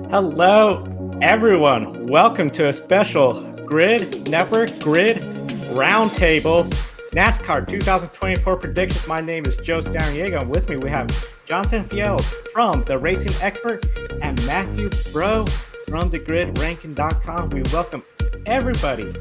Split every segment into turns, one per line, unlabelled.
Hello, everyone. Welcome to a special Grid Network Grid Roundtable NASCAR 2024 predictions. My name is Joe Saniego, and with me we have Jonathan Field from the Racing Expert and Matthew Bro from thegridranking.com. We welcome everybody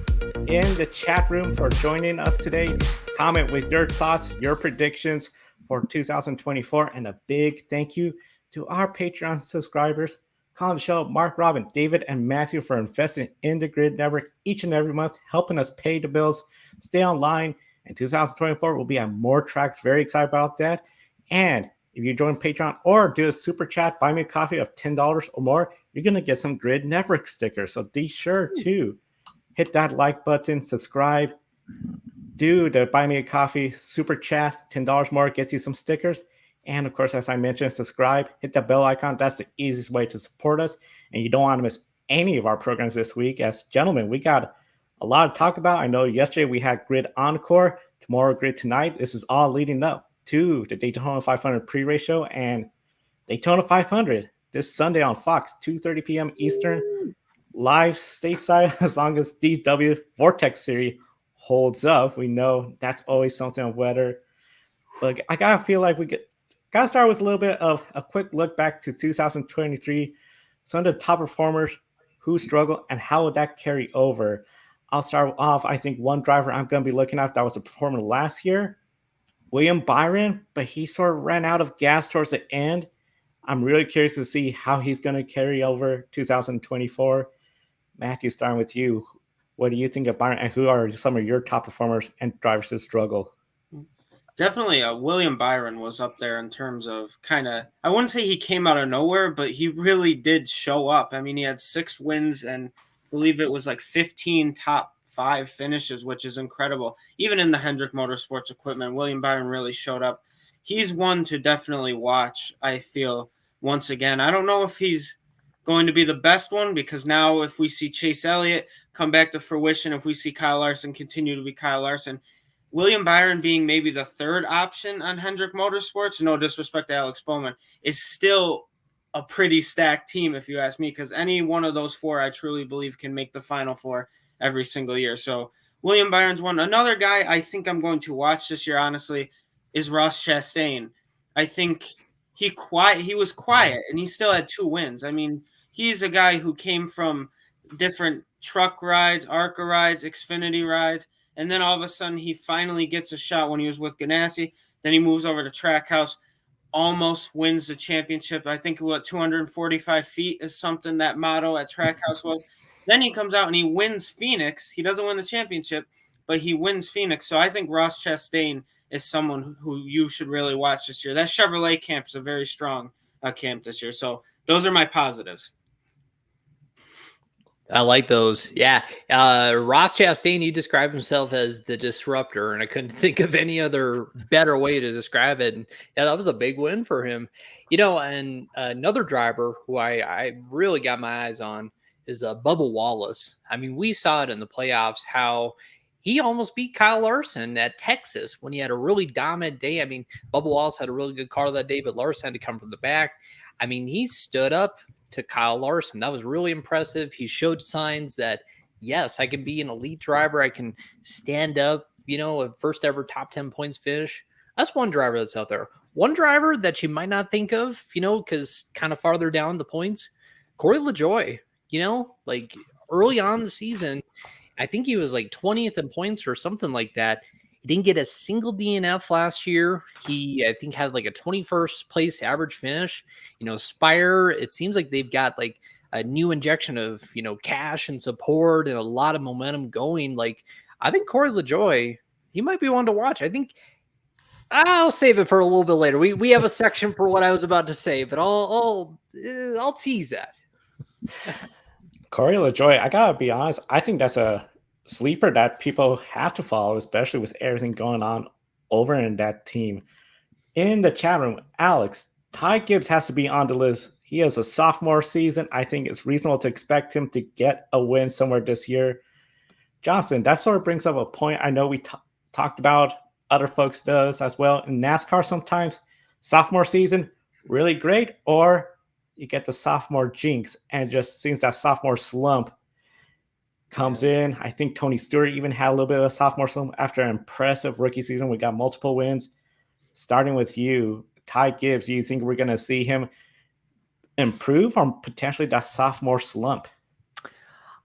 in the chat room for joining us today. Comment with your thoughts, your predictions for 2024, and a big thank you to our Patreon subscribers. Calling the show, Mark, Robin, David, and Matthew for investing in the Grid Network each and every month, helping us pay the bills, stay online. And 2024 will be at more tracks. Very excited about that. And if you join Patreon or do a super chat, buy me a coffee of $10 or more, you're going to get some Grid Network stickers. So be sure to hit that like button, subscribe, do the buy me a coffee super chat, $10 more gets you some stickers. And of course, as I mentioned, subscribe, hit that bell icon. That's the easiest way to support us. And you don't want to miss any of our programs this week. As gentlemen, we got a lot to talk about. I know yesterday we had Grid Encore, tomorrow Grid Tonight. This is all leading up to the Daytona 500 pre-race show and Daytona 500 this Sunday on Fox, 2:30 p.m. Eastern, live stateside, as long as DW Vortex Series holds up. We know that's always something of weather. But I gotta feel like gotta start with a little bit of a quick look back to 2023. Some of the top performers who struggled and how would that carry over. I'll start off. I think one driver I'm going to be looking at that was a performer last year, William Byron, but he sort of ran out of gas towards the end. I'm really curious to see how he's going to carry over 2024. Matthew, starting with you. What do you think of Byron, and who are some of your top performers and drivers who struggle?
Definitely, William Byron was up there in terms of I wouldn't say he came out of nowhere, but he really did show up. I mean, he had 6 wins and I believe it was like 15 top 5 finishes, which is incredible. Even in the Hendrick Motorsports equipment, William Byron really showed up. He's one to definitely watch, I feel, once again. I don't know if he's going to be the best one, because now if we see Chase Elliott come back to fruition, if we see Kyle Larson continue to be Kyle Larson, William Byron being maybe the third option on Hendrick Motorsports, no disrespect to Alex Bowman, is still a pretty stacked team, if you ask me, because any one of those 4, I truly believe, can make the Final Four every single year. So William Byron's one. Another guy I think I'm going to watch this year, honestly, is Ross Chastain. I think he was quiet, and he still had 2 wins. I mean, he's a guy who came from different truck rides, ARCA rides, Xfinity rides, and then all of a sudden, he finally gets a shot when he was with Ganassi. Then he moves over to Trackhouse, almost wins the championship. I think 245 feet is something that motto at Trackhouse was. Then he comes out and he wins Phoenix. He doesn't win the championship, but he wins Phoenix. So I think Ross Chastain is someone who you should really watch this year. That Chevrolet camp is a very strong camp this year. So those are my positives.
I like those. Yeah. Ross Chastain, he described himself as the disruptor, and I couldn't think of any other better way to describe it. And yeah, that was a big win for him. And another driver who I really got my eyes on is Bubba Wallace. I mean, we saw it in the playoffs, how he almost beat Kyle Larson at Texas when he had a really dominant day. I mean, Bubba Wallace had a really good car that day, but Larson had to come from the back. I mean, he stood up to Kyle Larson. That was really impressive. He showed signs that, yes, I can be an elite driver. I can stand up, a first ever top 10 points finish. That's one driver that's out there. One driver that you might not think of, because kind of farther down the points, Corey LaJoie, like early on the season, I think he was like 20th in points or something like that. He didn't get a single DNF last year. He, I think, had like a 21st place average finish. Spire, it seems like they've got like a new injection of, cash and support and a lot of momentum going. Like, I think Corey LaJoie, he might be one to watch. I think I'll save it for a little bit later. We have a section for what I was about to say, but I'll tease that.
Corey LaJoie, I gotta be honest, I think that's a sleeper that people have to follow, especially with everything going on over in that team. In the chat room, Alex, Ty Gibbs has to be on the list. He has a sophomore season. I think it's reasonable to expect him to get a win somewhere this year. Jonathan, that sort of brings up a point I know we talked about, other folks does as well. In NASCAR sometimes, sophomore season, really great, or you get the sophomore jinx, and it just seems that sophomore slump comes in. I think Tony Stewart even had a little bit of a sophomore slump after an impressive rookie season. We got multiple wins. Starting with you, Ty Gibbs, do you think we're going to see him improve or potentially that sophomore slump?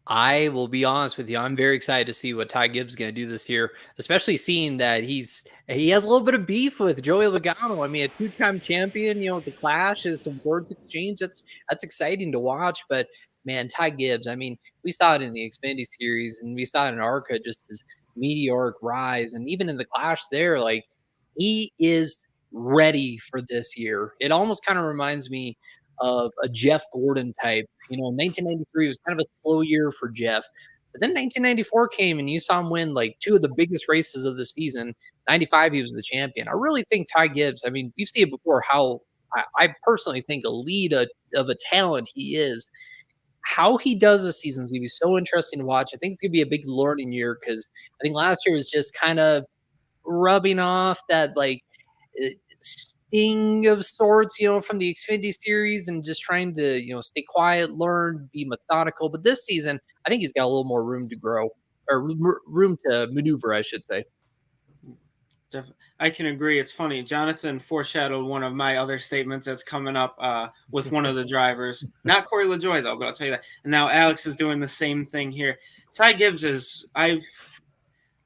I will be honest with you. I'm very excited to see what Ty Gibbs is going to do this year, especially seeing that he has a little bit of beef with Joey Logano. I mean, a two-time champion. The clash is some words exchange. That's exciting to watch. But man, Ty Gibbs. I mean, we saw it in the Xfinity Series, and we saw it in ARCA, just his meteoric rise, and even in the clash there, like he is ready for this year. It almost kind of reminds me of a Jeff Gordon type. 1993 was kind of a slow year for Jeff. But then 1994 came and you saw him win like two of the biggest races of the season. 95, he was the champion. I really think Ty Gibbs, I mean, we've seen it before how I personally think elite of a talent he is. How he does this season is going to be so interesting to watch. I think it's going to be a big learning year because I think last year was just kind of rubbing off that like sting of sorts, from the Xfinity Series and just trying to, stay quiet, learn, be methodical. But this season, I think he's got a little more room to grow or room to maneuver, I should say.
I can agree. It's funny. Jonathan foreshadowed one of my other statements that's coming up with one of the drivers. Not Corey LaJoie, though, but I'll tell you that. And now Alex is doing the same thing here. Ty Gibbs is –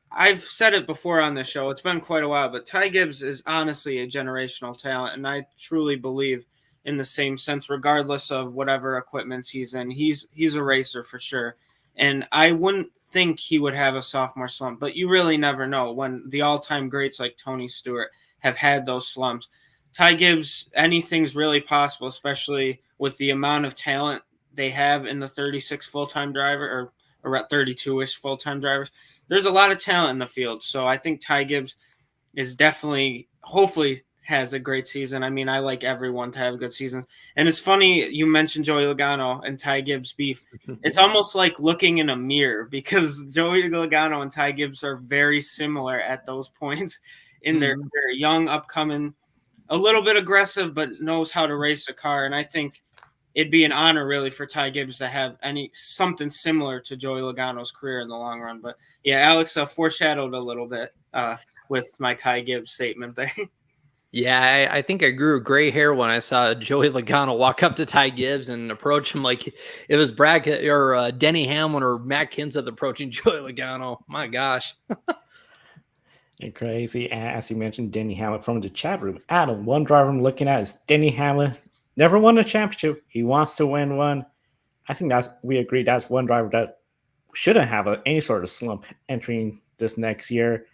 I've said it before on this show. It's been quite a while, but Ty Gibbs is honestly a generational talent, and I truly believe in the same sense, regardless of whatever equipment he's in. He's a racer for sure, and I wouldn't think he would have a sophomore slump, but you really never know when the all-time greats like Tony Stewart have had those slumps. Ty Gibbs, anything's really possible, especially with the amount of talent they have in the 36 full-time driver or 32-ish full-time drivers. There's a lot of talent in the field. So I think Ty Gibbs is definitely, hopefully, has a great season. I mean, I like everyone to have a good season. And it's funny, you mentioned Joey Logano and Ty Gibbs beef. It's almost like looking in a mirror because Joey Logano and Ty Gibbs are very similar at those points in their career. Young, upcoming, a little bit aggressive, but knows how to race a car. And I think it'd be an honor really for Ty Gibbs to have something similar to Joey Logano's career in the long run. But yeah, Alex foreshadowed a little bit with my Ty Gibbs statement there.
Yeah, I think I grew gray hair when I saw Joey Logano walk up to Ty Gibbs and approach him like it was Brad or Denny Hamlin or Matt Kenseth approaching Joey Logano. My gosh.
And crazy. As you mentioned, Denny Hamlin from the chat room. Adam, one driver I'm looking at is Denny Hamlin. Never won a championship. He wants to win one. I think we agree that's one driver that shouldn't have any sort of slump entering this next year.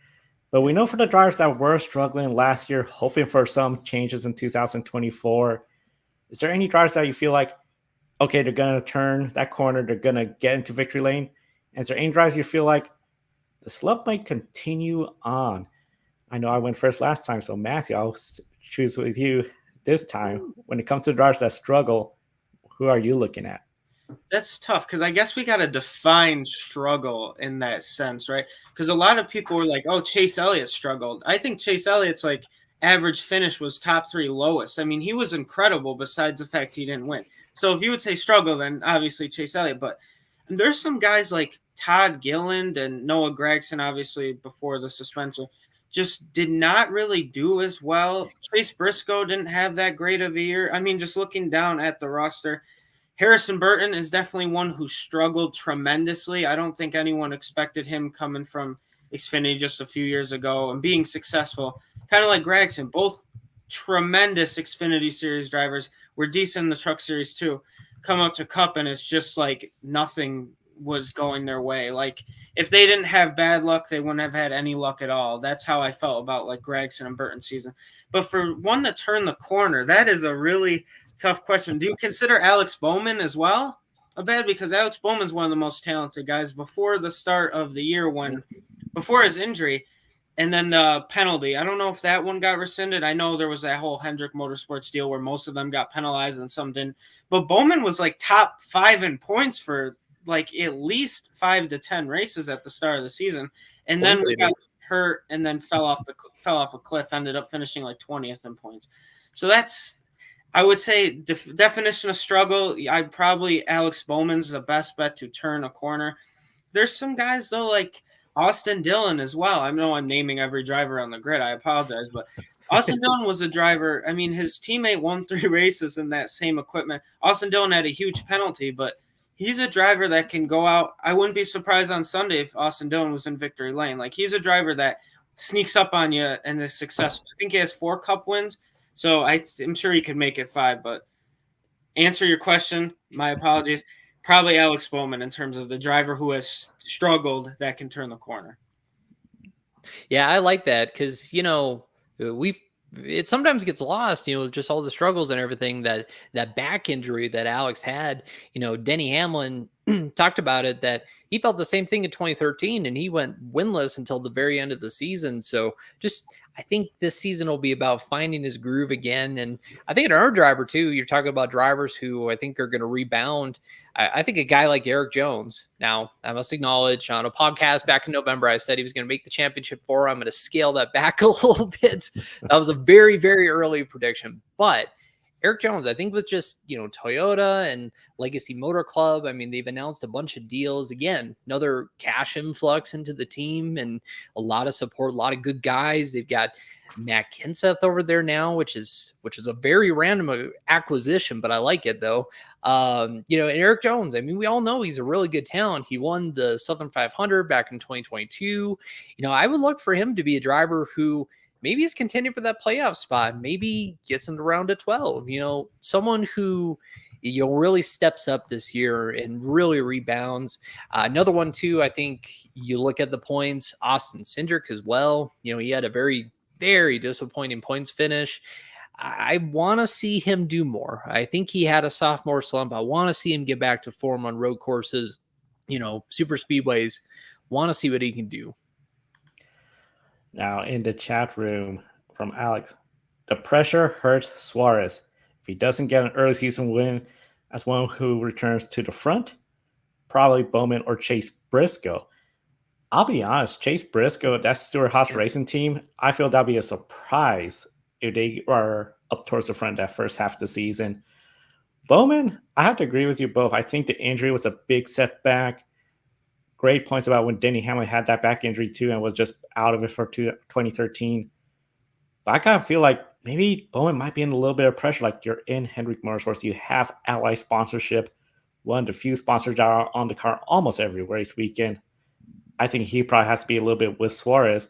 But we know for the drivers that were struggling last year, hoping for some changes in 2024, is there any drivers that you feel like, okay, they're going to turn that corner, they're going to get into victory lane? And is there any drivers you feel like the slump might continue on? I know I went first last time, so Matthew, I'll choose with you this time. When it comes to drivers that struggle, who are you looking at?
That's tough because I guess we got to define struggle in that sense, right? Because a lot of people were like, oh, Chase Elliott struggled. I think Chase Elliott's like average finish was top 3 lowest. I mean, he was incredible besides the fact he didn't win. So if you would say struggle, then obviously Chase Elliott. But there's some guys like Todd Gilliland and Noah Gragson, obviously before the suspension, just did not really do as well. Chase Briscoe didn't have that great of a year. I mean, just looking down at the roster, Harrison Burton is definitely one who struggled tremendously. I don't think anyone expected him coming from Xfinity just a few years ago and being successful. Kind of like Gragson, both tremendous Xfinity Series drivers, were decent in the Truck Series too. Come up to Cup and it's just like nothing was going their way. Like if they didn't have bad luck, they wouldn't have had any luck at all. That's how I felt about like Gragson and Burton's season. But for one to turn the corner, that is a really tough question. Do you consider Alex Bowman as well a bad? Because Alex Bowman's one of the most talented guys before the start of the year before his injury and then the penalty. I don't know if that one got rescinded. I know there was that whole Hendrick Motorsports deal where most of them got penalized and some didn't. But Bowman was like top 5 in points for like at least 5 to 10 races at the start of the season. And then we got hurt and then fell off a cliff, ended up finishing like 20th in points. So I would say definition of struggle, I'd probably Alex Bowman's the best bet to turn a corner. There's some guys, though, like Austin Dillon as well. I know I'm naming every driver on the grid. I apologize, but Austin Dillon was a driver. I mean, his teammate won 3 races in that same equipment. Austin Dillon had a huge penalty, but he's a driver that can go out. I wouldn't be surprised on Sunday if Austin Dillon was in victory lane. Like, he's a driver that sneaks up on you and is successful. I think he has 4 Cup wins, so I'm sure he could make it 5. But answer your question, my apologies. Probably Alex Bowman in terms of the driver who has struggled that can turn the corner.
Yeah, I like that because, it sometimes gets lost, just all the struggles and everything that back injury that Alex had. Denny Hamlin talked about it, that he felt the same thing in 2013 and he went winless until the very end of the season. So I think this season will be about finding his groove again. And I think another driver too, you're talking about drivers who I think are going to rebound. I think a guy like Eric Jones. Now, I must acknowledge, on a podcast back in November, I said he was going to make the championship 4. I'm going to scale that back a little bit. That was a very, very early prediction. But Eric Jones, I think with just, Toyota and Legacy Motor Club, I mean, they've announced a bunch of deals. Again, another cash influx into the team and a lot of support, a lot of good guys. They've got Matt Kenseth over there now, which is a very random acquisition, but I like it though. And Eric Jones, I mean, we all know he's a really good talent. He won the Southern 500 back in 2022. I would look for him to be a driver who maybe is contending for that playoff spot, maybe gets into round of 12, someone who, really steps up this year and really rebounds. Another one too, I think you look at the points, Austin Cindric as well. He had a very, very disappointing points finish. I want to see him do more. I think he had a sophomore slump. I want to see him get back to form on road courses, super speedways. Want to see what he can do.
Now, in the chat room from Alex, the pressure hurts Suarez. If he doesn't get an early season win as one who returns to the front, probably Bowman or Chase Briscoe. I'll be honest, Chase Briscoe, that Stewart-Haas racing team, I feel that'd be a surprise if they are up towards the front that first half of the season. Bowman, I have to agree with you both. I think the injury was a big setback. Great points about when Denny Hamlin had that back injury too and was just out of it for 2013. But I kind of feel like maybe Bowman might be in a little bit of pressure. Like, you're in Hendrick Motorsports, you have Ally sponsorship, one of the few sponsors that are on the car almost every race weekend. I think he probably has to be a little bit with Suarez.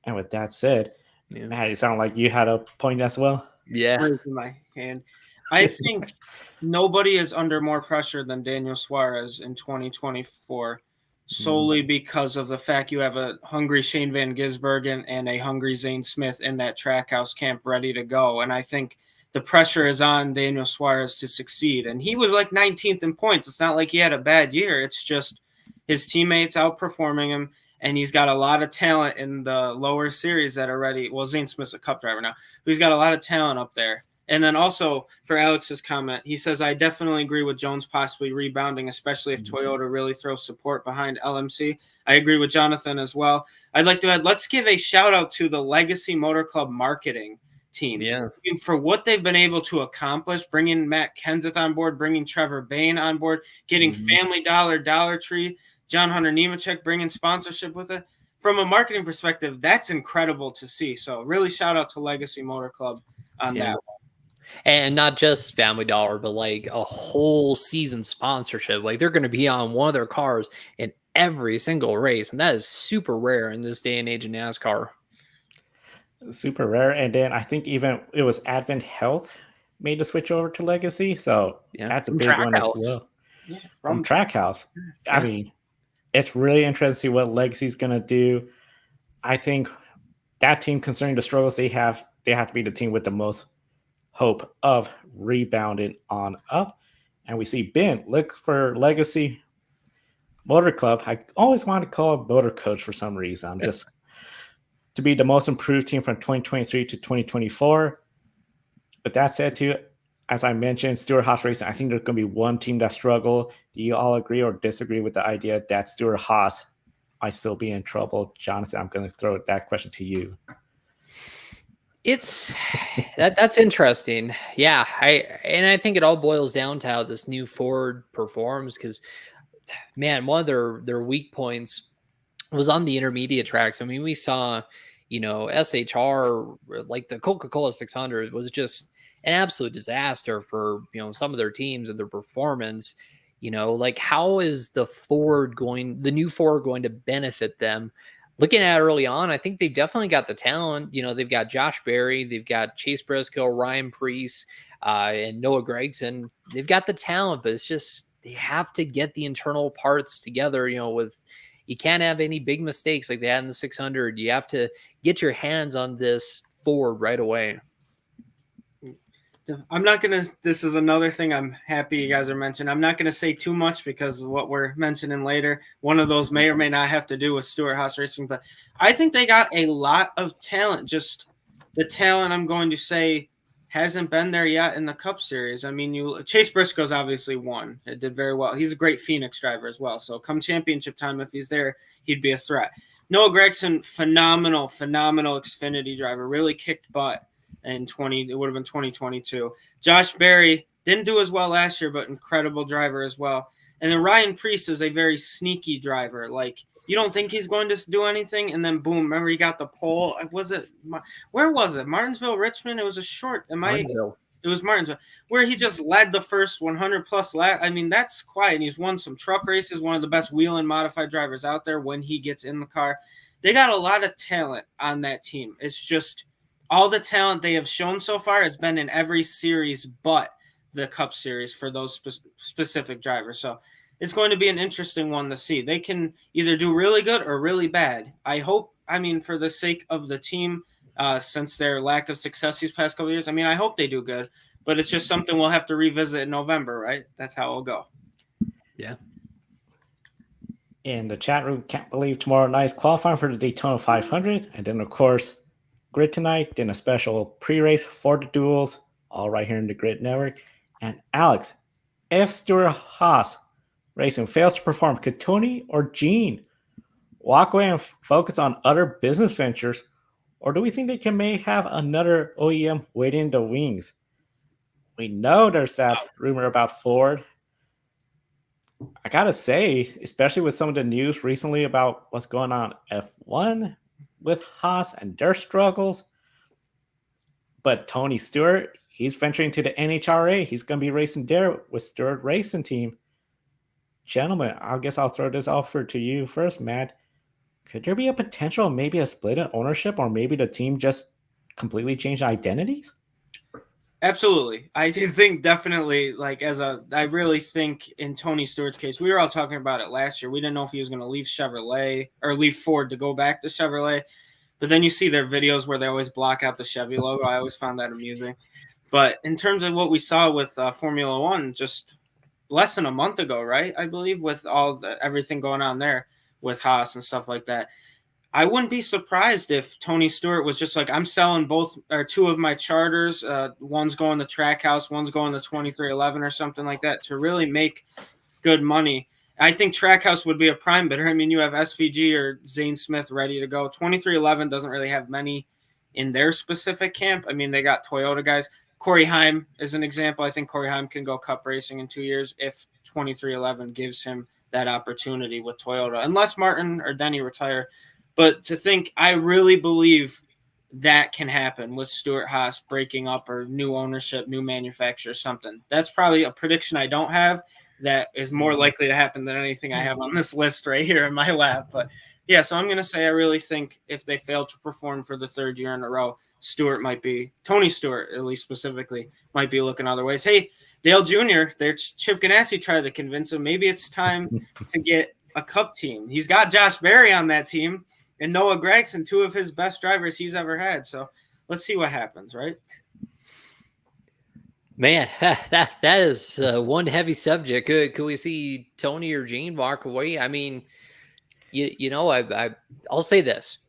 And with that said, Matt, it sounded like you had a point as well.
Yeah.
Raising my hand. I think nobody is under more pressure than Daniel Suarez in 2024, solely because of the fact you have a hungry Shane Van Gisbergen and a hungry Zane Smith in that Trackhouse camp ready to go. And I think the pressure is on Daniel Suarez to succeed. And he was like 19th in points. It's not like he had a bad year. It's just his teammates outperforming him. And he's got a lot of talent in the lower series that are ready. Well, Zane Smith's a Cup driver now, but he's got a lot of talent up there. And then also for Alex's comment, he says, I definitely agree with Jones possibly rebounding, especially if Toyota really throws support behind LMC. I agree with Jonathan as well. I'd like to add, let's give a shout out to the Legacy Motor Club marketing team.
Yeah.
For what they've been able to accomplish, bringing Matt Kenseth on board, bringing Trevor Bayne on board, getting Family Dollar, Dollar Tree, John Hunter Nemechek bringing sponsorship with it. From a marketing perspective, that's incredible to see. So really shout out to Legacy Motor Club on that one.
And not just Family Dollar, but like a whole season sponsorship. Like, they're going to be on one of their cars in every single race. And that is super rare in this day and age of NASCAR.
Super rare. And then I think even it was Advent Health made the switch over to Legacy. So that's a big one as well.
Yeah,
from Trackhouse. I mean, it's really interesting to see what Legacy's going to do. I think that team, considering the struggles they have to be the team with the most hope of rebounding on up. And we see Ben look for Legacy Motor Club. I always want to call it Motor Coach for some reason. I'm just to be the most improved team from 2023 to 2024. But that said, too, as I mentioned, Stewart-Haas Racing, I think there's going to be one team that struggle. Do you all agree or disagree with the idea that Stewart-Haas might still be in trouble? Jonathan, I'm going to throw that question to you.
It's that's interesting. Yeah, I think it all boils down to how this new Ford performs because man, one of their weak points was on the intermediate tracks. I mean, we saw, SHR, like the Coca-Cola 600 was just an absolute disaster for, some of their teams and their performance. Like how is the new Ford going to benefit them? Looking at it early on, I think they've definitely got the talent. They've got Josh Berry, they've got Chase Briscoe, Ryan Preece, and Noah Gragson. They've got the talent, but it's just they have to get the internal parts together. You can't have any big mistakes like they had in the 600. You have to get your hands on this Ford right away.
I'm not going to, this is another thing I'm happy you guys are mentioning. I'm not going to say too much because of what we're mentioning later. One of those may or may not have to do with Stewart-Haas Racing, but I think they got a lot of talent. Just the talent, I'm going to say, hasn't been there yet in the Cup Series. I mean, Chase Briscoe's obviously won. It did very well. He's a great Phoenix driver as well. So come championship time, if he's there, he'd be a threat. Noah Gragson, phenomenal Xfinity driver, really kicked butt. It would have been 2022. Josh Berry didn't do as well last year, but incredible driver as well. And then Ryan Preece is a very sneaky driver. Like, you don't think he's going to do anything, and then boom, remember he got the pole. Where was it? Martinsville, Richmond? It was a short.
Martinsville.
It was Martinsville, where he just led the first 100 plus lap. I mean, that's quiet. And he's won some truck races, one of the best wheel and modified drivers out there when he gets in the car. They got a lot of talent on that team. It's just all the talent they have shown so far has been in every series but the Cup Series for those specific drivers. So it's going to be an interesting one to see. They can either do really good or really bad. For the sake of the team, since their lack of success these past couple of years, I hope they do good, but it's just something we'll have to revisit in November, right? That's how it'll go.
Yeah.
In the chat room, can't believe tomorrow night is qualifying for the Daytona 500. And then, of course, Grid tonight, then a special pre-race for the duels, all right here in the Grid Network. And Alex, if Stewart-Haas Racing fails to perform, could Tony or Gene walk away and focus on other business ventures, or do we think they may have another OEM waiting in the wings? We know there's that rumor about Ford. I gotta say, especially with some of the news recently about what's going on F1 with Haas and their struggles. But Tony Stewart, he's venturing to the NHRA. He's going to be racing there with Stewart Racing Team. Gentlemen, I guess I'll throw this offer to you first, Matt. Could there be a potential, maybe a split in ownership, or maybe the team just completely changed identities?
Absolutely. I think definitely, I really think in Tony Stewart's case, we were all talking about it last year. We didn't know if he was going to leave Chevrolet or leave Ford to go back to Chevrolet. But then you see their videos where they always block out the Chevy logo. I always found that amusing. But in terms of what we saw with Formula One just less than a month ago, right? I believe with everything going on there with Haas and stuff like that, I wouldn't be surprised if Tony Stewart was just like, I'm selling two of my charters. One's going to Trackhouse, one's going to 2311 or something like that to really make good money. I think Trackhouse would be a prime bidder. I mean, you have SVG or Zane Smith ready to go. 2311 doesn't really have many in their specific camp. I mean, they got Toyota guys. Corey Heim is an example. I think Corey Heim can go Cup racing in 2 years if 2311 gives him that opportunity with Toyota, unless Martin or Denny retire. But to think, I really believe that can happen with Stewart-Haas breaking up or new ownership, new manufacturer, something. That's probably a prediction I don't have that is more likely to happen than anything I have on this list right here in my lap. But yeah, so I'm going to say I really think if they fail to perform for the third year in a row, Tony Stewart, at least specifically, might be looking other ways. Hey, Dale Jr., Chip Ganassi tried to convince him maybe it's time to get a Cup team. He's got Josh Berry on that team and Noah Gragson, two of his best drivers he's ever had. So let's see what happens, right?
Man, that is one heavy subject. Could we see Tony or Gene walk away? I mean, I'll say this.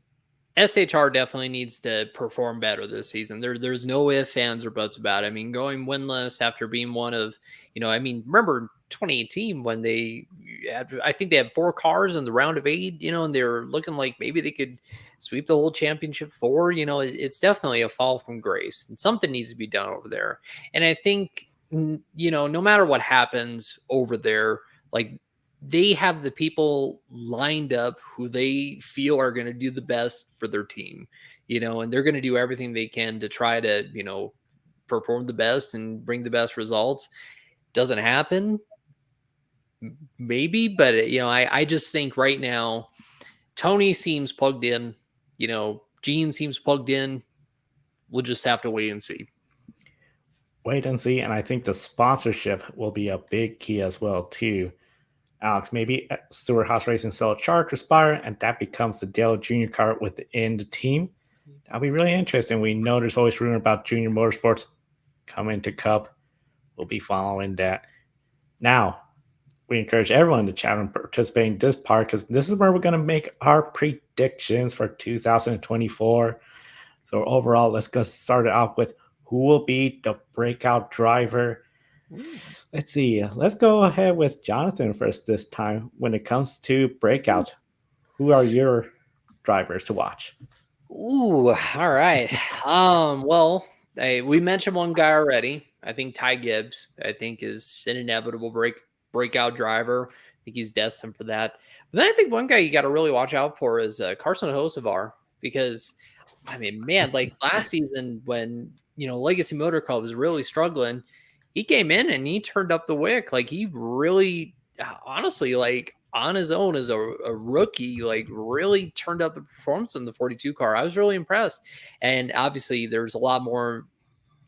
SHR definitely needs to perform better this season. There's no ifs, ands, or buts about it. I mean, going winless after being one of, remember 2018 when I think they had 4 cars in the round of 8, and they were looking like maybe they could sweep the whole championship 4. It's definitely a fall from grace, and something needs to be done over there. And I think, no matter what happens over there, like, they have the people lined up who they feel are going to do the best for their team, and they're going to do everything they can to try to, perform the best and bring the best results. Doesn't happen, maybe, but I just think right now Tony seems plugged in, Gene seems plugged in. We'll just have to wait and see.
Wait and see, and I think the sponsorship will be a big key as well too. Alex, maybe Stewart Haas Racing sell a Charger Spire, and that becomes the Dale Jr. car within the team. That'll be really interesting. We know there's always rumor about Junior Motorsports coming to Cup. We'll be following that. Now, we encourage everyone to chat and participate in this part, because this is where we're going to make our predictions for 2024. So overall, let's go start it off with who will be the breakout driver. Let's see. Let's go ahead with Jonathan first this time. When it comes to breakouts, who are your drivers to watch?
Ooh, all right. Well, we mentioned one guy already. I think Ty Gibbs, I think, is an inevitable breakout driver. I think he's destined for that. But then I think one guy you got to really watch out for is Carson Hocevar, because, I mean, man, like last season when, Legacy Motor Club was really struggling, he came in and he turned up the wick. Like, he really, honestly, like on his own as a rookie, like really turned up the performance in the 42 car. I was really impressed. And obviously there's a lot more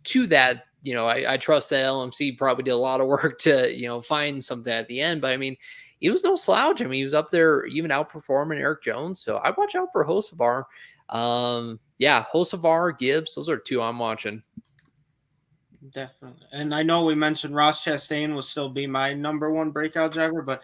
to that. I trust that LMC probably did a lot of work to, find something at the end, but I mean, he was no slouch. I mean, he was up there even outperforming Eric Jones. So I watch out for Hocevar. Hocevar, Gibbs, those are two I'm watching.
Definitely. And I know we mentioned Ross Chastain will still be my number one breakout driver, but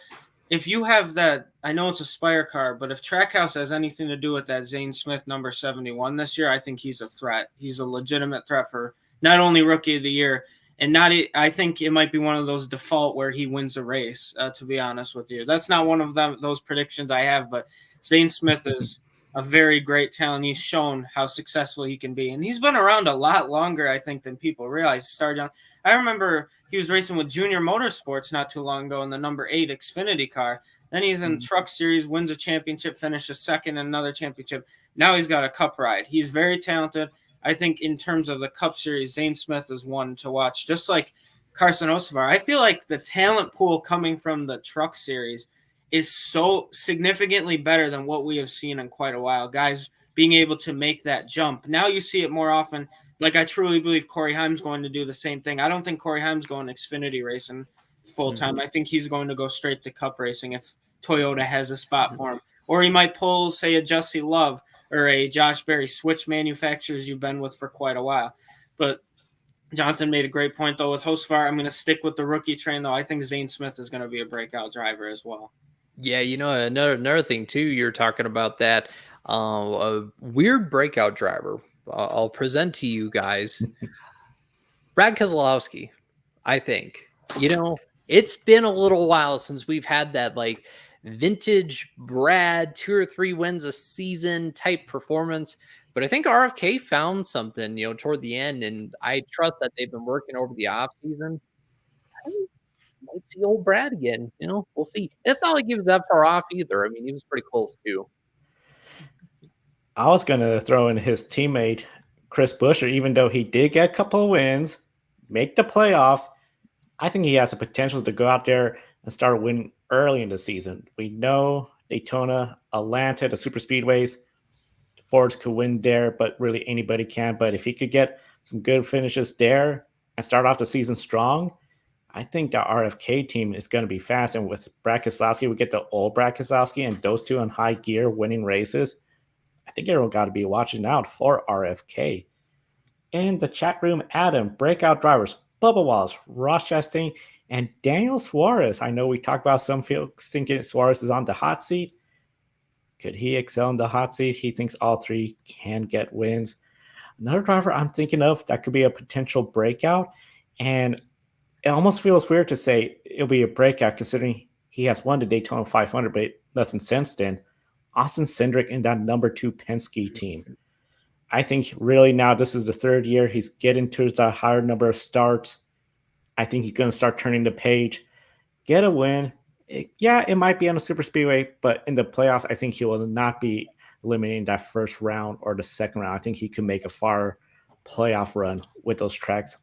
if you have that, I know it's a Spire car, but if Trackhouse has anything to do with that Zane Smith number 71 this year, I think he's a threat. He's a legitimate threat for not only Rookie of the Year, and I think it might be one of those default where he wins a race, to be honest with you. That's not one of those predictions I have, but Zane Smith is a very great talent. He's shown how successful he can be, and he's been around a lot longer, I think, than people realize. He started young. I remember he was racing with Junior Motorsports not too long ago in the number 8 Xfinity car. Then he's in Truck Series, wins a championship, finishes second in another championship. Now he's got a Cup ride. He's very talented. I think in terms of the Cup Series, Zane Smith is one to watch, just like Carson Hocevar. I feel like the talent pool coming from the Truck Series is so significantly better than what we have seen in quite a while. Guys being able to make that jump. Now you see it more often. Like, I truly believe Corey Haim's going to do the same thing. I don't think Corey Haim's going Xfinity racing full time. I think he's going to go straight to Cup racing if Toyota has a spot for him. Or he might pull, say, a Jesse Love or a Josh Berry, switch manufacturers you've been with for quite a while. But Jonathan made a great point, though, with Hocevar. I'm going to stick with the rookie train, though. I think Zane Smith is going to be a breakout driver as well.
Yeah, another thing, too, you're talking about that a weird breakout driver. I'll present to you guys Brad Keselowski. I think, it's been a little while since we've had that like vintage Brad 2 or 3 wins a season type performance. But I think RFK found something, toward the end, and I trust that they've been working over the off season. I might see old Brad again. We'll see. And it's not like he was that far off either. I mean, he was pretty close too.
I was going to throw in his teammate, Chris Buescher, even though he did get a couple of wins, make the playoffs. I think he has the potential to go out there and start winning early in the season. We know Daytona, Atlanta, the super speedways, Fords could win there, but really anybody can. But if he could get some good finishes there and start off the season strong, I think the RFK team is going to be fast. And with Brad Keselowski, we get the old Brad Keselowski and those two on high gear winning races. I think everyone got to be watching out for RFK. In the chat room, Adam, breakout drivers, Bubba Wallace, Ross Chastain, and Daniel Suarez. I know we talked about some folks thinking Suarez is on the hot seat. Could he excel in the hot seat? He thinks all 3 can get wins. Another driver I'm thinking of that could be a potential breakout, and it almost feels weird to say it'll be a breakout considering he has won the Daytona 500, but nothing since then. Austin Cindric in that number 2 Penske team. I think really now this is the third year he's getting to the higher number of starts. I think he's going to start turning the page, get a win. It might be on a super speedway, but in the playoffs, I think he will not be eliminating that first round or the second round. I think he could make a far playoff run with those tracks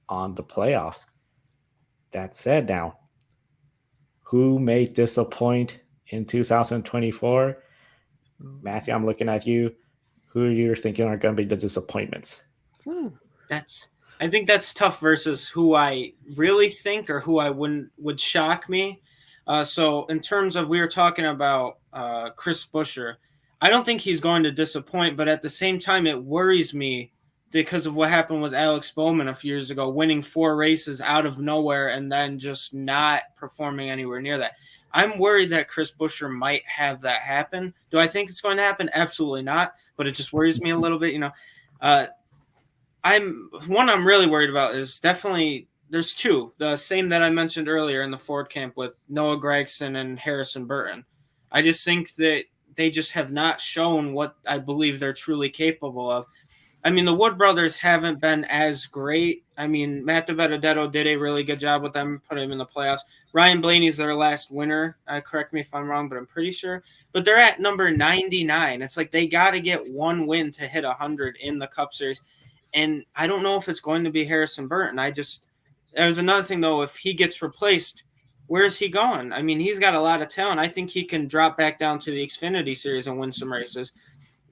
on the playoffs. That said, now, who may disappoint in 2024? Matthew, I'm looking at you. Who you're thinking are going to be the disappointments?
I think that's tough versus who I really think or who I would shock me. So in terms of, we were talking about Chris Buescher, I don't think he's going to disappoint, but at the same time, it worries me because of what happened with Alex Bowman a few years ago, winning 4 races out of nowhere and then just not performing anywhere near that. I'm worried that Chris Buescher might have that happen. Do I think it's going to happen? Absolutely not. But it just worries me a little bit. I'm really worried about is definitely, there's two. The same that I mentioned earlier in the Ford camp with Noah Gragson and Harrison Burton. I just think that they just have not shown what I believe they're truly capable of. I mean, the Wood brothers haven't been as great. I mean, Matt DiBenedetto did a really good job with them, put him in the playoffs. Ryan Blaney's their last winner. Correct me if I'm wrong, but I'm pretty sure. But they're at number 99. It's like they got to get one win to hit 100 in the Cup Series. And I don't know if it's going to be Harrison Burton. There's another thing, though. If he gets replaced, where's he going? I mean, he's got a lot of talent. I think he can drop back down to the Xfinity Series and win some races.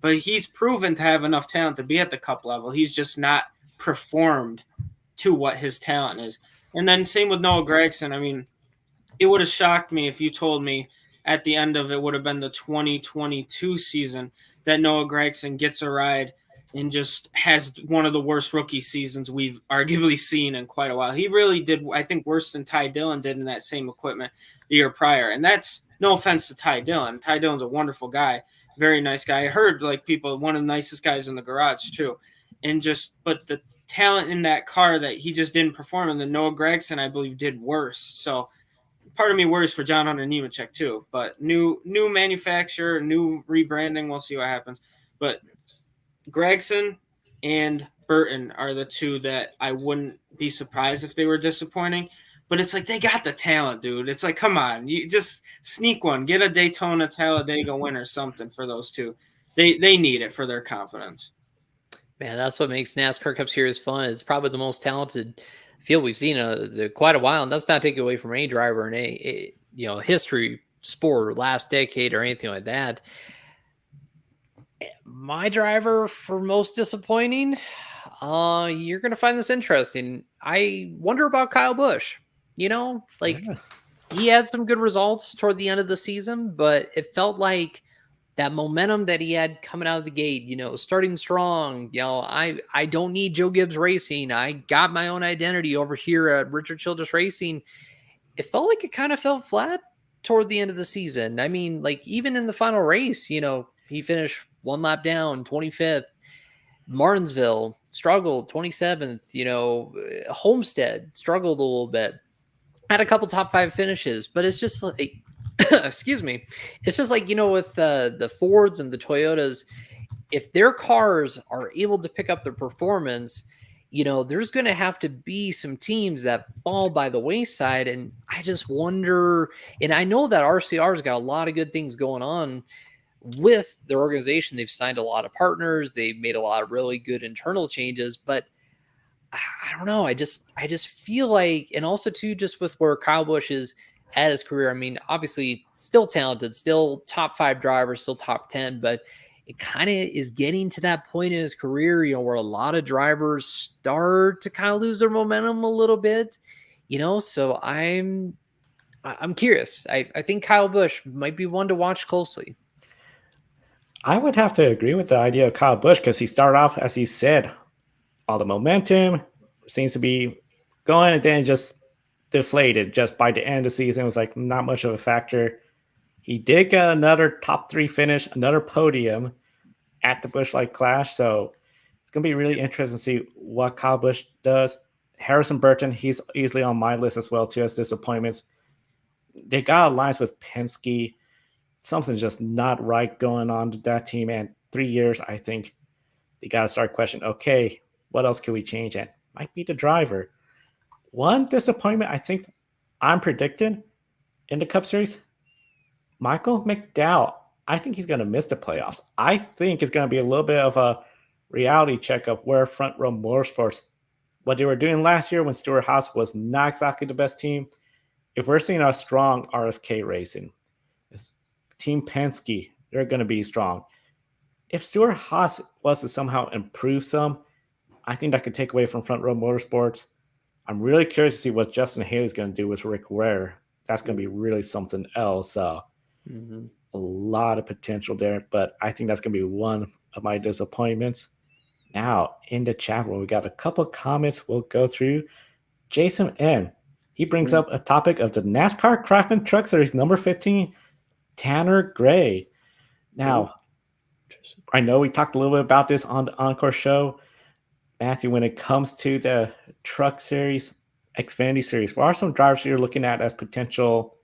But he's proven to have enough talent to be at the Cup level. He's just not performed to what his talent is. And then same with Noah Gragson. I mean, it would have shocked me if you told me at the end of it would have been the 2022 season that Noah Gragson gets a ride and just has one of the worst rookie seasons we've arguably seen in quite a while. He really did, I think, worse than Ty Dillon did in that same equipment the year prior. And that's no offense to Ty Dillon. Ty Dillon's a wonderful guy, very nice guy. I heard one of the nicest guys in the garage too. But the talent in that car that he just didn't perform, and then Noah Gragson, I believe, did worse. So part of me worries for John Hunter Nemechek too. But new manufacturer, new rebranding, we'll see what happens. But Gragson and Burton are the two that I wouldn't be surprised if they were disappointing. But it's like they got the talent, dude. It's like, come on, you just sneak one, get a Daytona Talladega win or something for those two. They need it for their confidence.
Man, that's what makes NASCAR Cup Series fun. It's probably the most talented field we've seen in quite a while, and that's not taking away from any driver in a history sport or last decade or anything like that. My driver for most disappointing, you're going to find this interesting. I wonder about Kyle Busch. He had some good results toward the end of the season, but it felt like that momentum that he had coming out of the gate, starting strong. I don't need Joe Gibbs Racing. I got my own identity over here at Richard Childress Racing. It felt like it kind of fell flat toward the end of the season. I mean, even in the final race, he finished one lap down, 25th. Martinsville struggled, 27th. Homestead struggled a little bit. Had a couple top 5 finishes, but it's just like, excuse me. It's just like, with the Fords and the Toyotas, if their cars are able to pick up their performance, there's going to have to be some teams that fall by the wayside. And I just wonder, and I know that RCR's got a lot of good things going on with their organization. They've signed a lot of partners. They've made a lot of really good internal changes, but I don't know. I just feel like, and also too, just with where Kyle Busch is at his career. I mean, obviously still talented, still top 5 driver, still top 10, but it kind of is getting to that point in his career, where a lot of drivers start to kind of lose their momentum a little bit, so I'm curious. I think Kyle Busch might be one to watch closely.
I would have to agree with the idea of Kyle Busch because he started off, as you said, all the momentum seems to be going, and then just deflated just by the end of the season. It was like not much of a factor. He did get another top 3 finish, another podium at the Busch Light Clash. So it's going to be really interesting to see what Kyle Busch does. Harrison Burton, he's easily on my list as well, too, as disappointments. They got alliance with Penske. something's just not right going on with that team. And 3 years, I think they got to start questioning, okay, what else can we change? And might be the driver. One disappointment I think I'm predicting in the Cup Series, Michael McDowell. I think he's going to miss the playoffs. I think it's going to be a little bit of a reality check of where Front Row Motorsports, what they were doing last year when Stewart Haas was not exactly the best team. If we're seeing a strong RFK racing, Team Penske, they're going to be strong. If Stewart Haas was to somehow improve some, I think that could take away from Front Row Motorsports. I'm really curious to see what Justin Haley's going to do with Rick Ware. That's going to be really something else. A lot of potential there, but I think that's going to be one of my disappointments. Now, in the chat room, we got a couple of comments we'll go through. Jason N. He brings up a topic of the NASCAR Craftsman Truck Series number 15, Tanner Gray. Now, I know we talked a little bit about this on the Encore show. Matthew, when it comes to the Truck Series, Xfinity Series, what are some drivers you're looking at as potential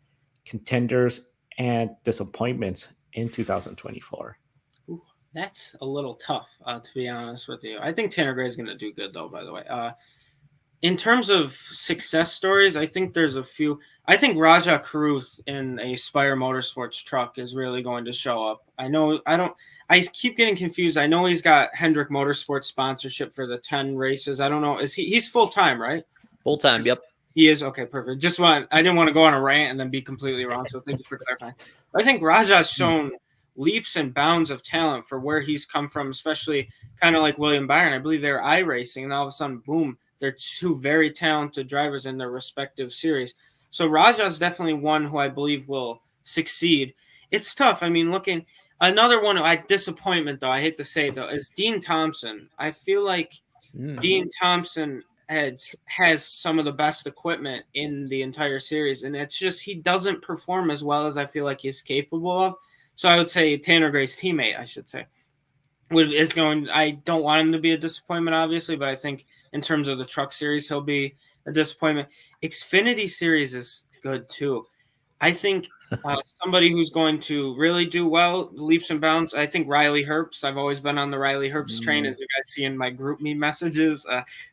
contenders and disappointments in 2024?
Ooh, that's a little tough, to be honest with you. I think Tanner Gray is going to do good, though, by the way. In terms of success stories, I think there's a few. I think Raja Caruth in a Spire Motorsports truck is really going to show up. I keep getting confused. I know he's got Hendrick Motorsports sponsorship for the 10 races. I don't know. He's full-time, right?
Full-time, yep.
He is? Okay, perfect. I didn't want to go on a rant and then be completely wrong, so thank you for clarifying. I think Raja's shown leaps and bounds of talent for where he's come from, especially kind of like William Byron. I believe they're iRacing, and all of a sudden, boom, they're two very talented drivers in their respective series. So Raja's definitely one who I believe will succeed. It's tough. I mean, another one, disappointment, though, I hate to say it, though, is Dean Thompson. I feel like Dean Thompson has some of the best equipment in the entire series, and it's just he doesn't perform as well as I feel like he's capable of. So I would say Tanner Gray's teammate, I should say, I don't want him to be a disappointment, obviously, but I think in terms of the Truck Series, he'll be a disappointment. Xfinity Series is good too. I think somebody who's going to really do well, leaps and bounds. I think Riley Herbst. I've always been on the Riley Herbst train, as you guys see in my group me messages.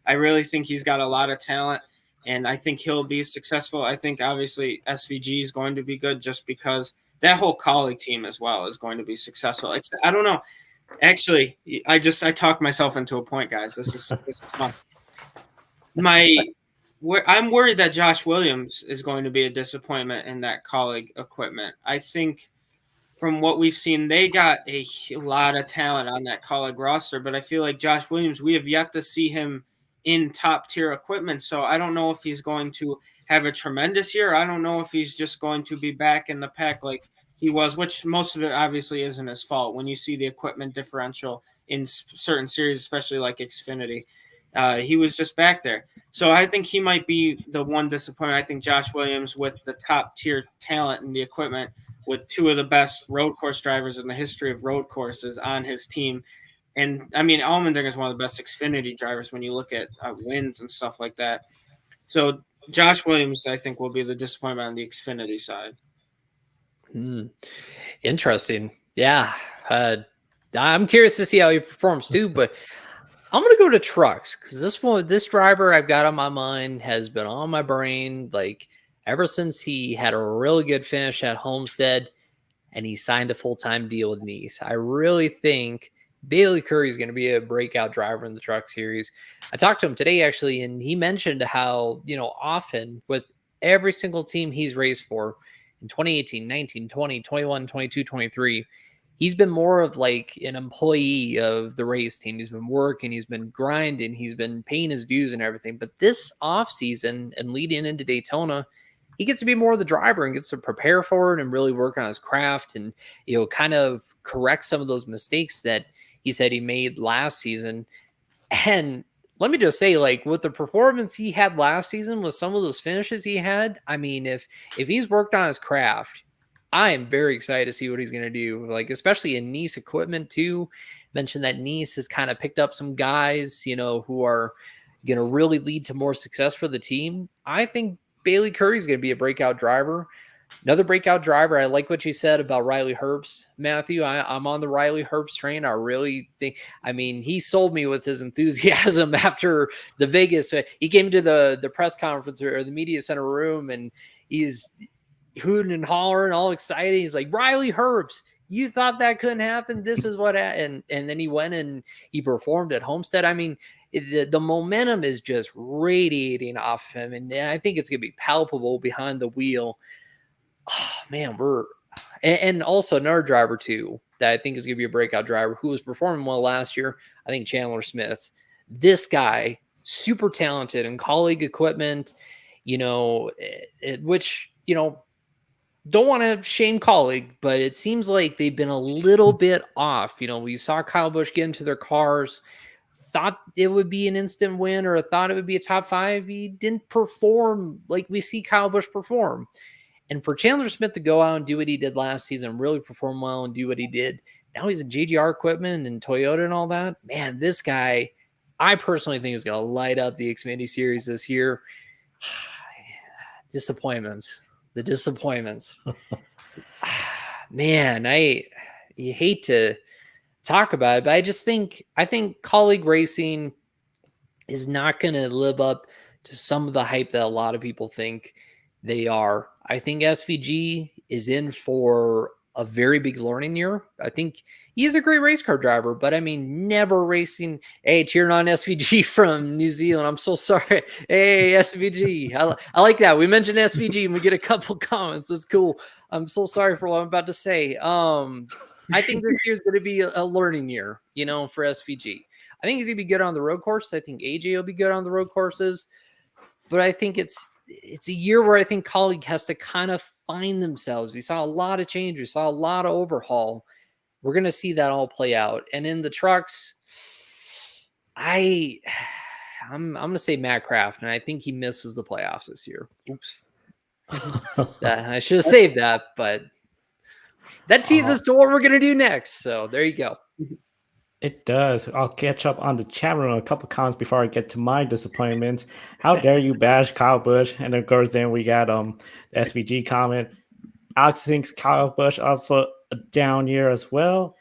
I really think he's got a lot of talent, and I think he'll be successful. I think obviously SVG is going to be good just because that whole colleague team as well is going to be successful. I don't know. Actually, I talked myself into a point, guys. This is fun. I'm worried that Josh Williams is going to be a disappointment in that colleague equipment. I think from what we've seen, they got a lot of talent on that colleague roster, but I feel like Josh Williams, we have yet to see him in top tier equipment. So I don't know if he's going to have a tremendous year. I don't know if he's just going to be back in the pack like he was, which most of it obviously isn't his fault. When you see the equipment differential in certain series, especially like Xfinity, he was just back there. So I think he might be the one disappointment. I think Josh Williams, with the top tier talent in the equipment, with two of the best road course drivers in the history of road courses on his team. And I mean, Allmendinger is one of the best Xfinity drivers when you look at wins and stuff like that. So Josh Williams, I think, will be the disappointment on the Xfinity side.
Interesting. Yeah. I'm curious to see how he performs too, but I'm going to go to trucks because this driver I've got on my mind has been on my brain like ever since he had a really good finish at Homestead and he signed a full-time deal with Nice. I really think Bailey Currey is going to be a breakout driver in the Truck Series. I talked to him today, actually, and he mentioned how, often with every single team he's raced for in 2018, 19, 20, 21, 22, 23, he's been more of like an employee of the race team. He's been working, he's been grinding, he's been paying his dues and everything. But this off season and leading into Daytona, he gets to be more of the driver and gets to prepare for it and really work on his craft and, kind of correct some of those mistakes that he said he made last season. And let me just say, like, with the performance he had last season, with some of those finishes he had, I mean, if he's worked on his craft, I am very excited to see what he's going to do, like, especially in Nice equipment too. Mentioned that Nice has kind of picked up some guys, who are going to really lead to more success for the team. I think Bailey Currey is going to be a breakout driver. Another breakout driver. I like what you said about Riley Herbst, Matthew. I'm on the Riley Herbst train. I really think, I mean, he sold me with his enthusiasm after the Vegas. He came to the press conference or the media center room, and he's hooting and hollering, all excited. He's like, Riley Herbst, you thought that couldn't happen? This is what, and then he went and he performed at Homestead. I mean, the momentum is just radiating off him, and I think it's going to be palpable behind the wheel. Oh, man, and also another driver too that I think is going to be a breakout driver who was performing well last year. I think Chandler Smith. This guy, super talented in colleague equipment, which don't want to shame colleague, but it seems like they've been a little bit off. We saw Kyle Busch get into their cars, thought it would be an instant win or thought it would be a top 5. He didn't perform like we see Kyle Busch perform. And for Chandler Smith to go out and do what he did last season, really perform well and do what he did, now he's in JGR equipment and Toyota and all that. Man, this guy, I personally think is going to light up the Xfinity Series this year. Disappointments. The disappointments. Man, you hate to talk about it, but I think colleague racing is not going to live up to some of the hype that a lot of people think they are. I think SVG is in for a very big learning year. I think he's a great race car driver, but I mean, never racing. Hey, cheering on SVG from New Zealand. I'm so sorry. Hey, SVG. I like that. We mentioned SVG and we get a couple comments. That's cool. I'm so sorry for what I'm about to say. I think this year is going to be a learning year, for SVG. I think he's going to be good on the road course. I think AJ will be good on the road courses, but I think it's a year where I think colleague has to kind of find themselves. We saw a lot of change. We saw a lot of overhaul. We're going to see that all play out. And in the trucks, I'm going to say Matt Kraft, and I think he misses the playoffs this year. Oops. I should have saved that, but that teases to what we're going to do next. So there you go.
It does. I'll catch up on the chat room a couple comments before I get to my disappointments. How dare you bash Kyle Busch? And of course, then we got the SVG comment. Alex thinks Kyle Busch also a down year as well.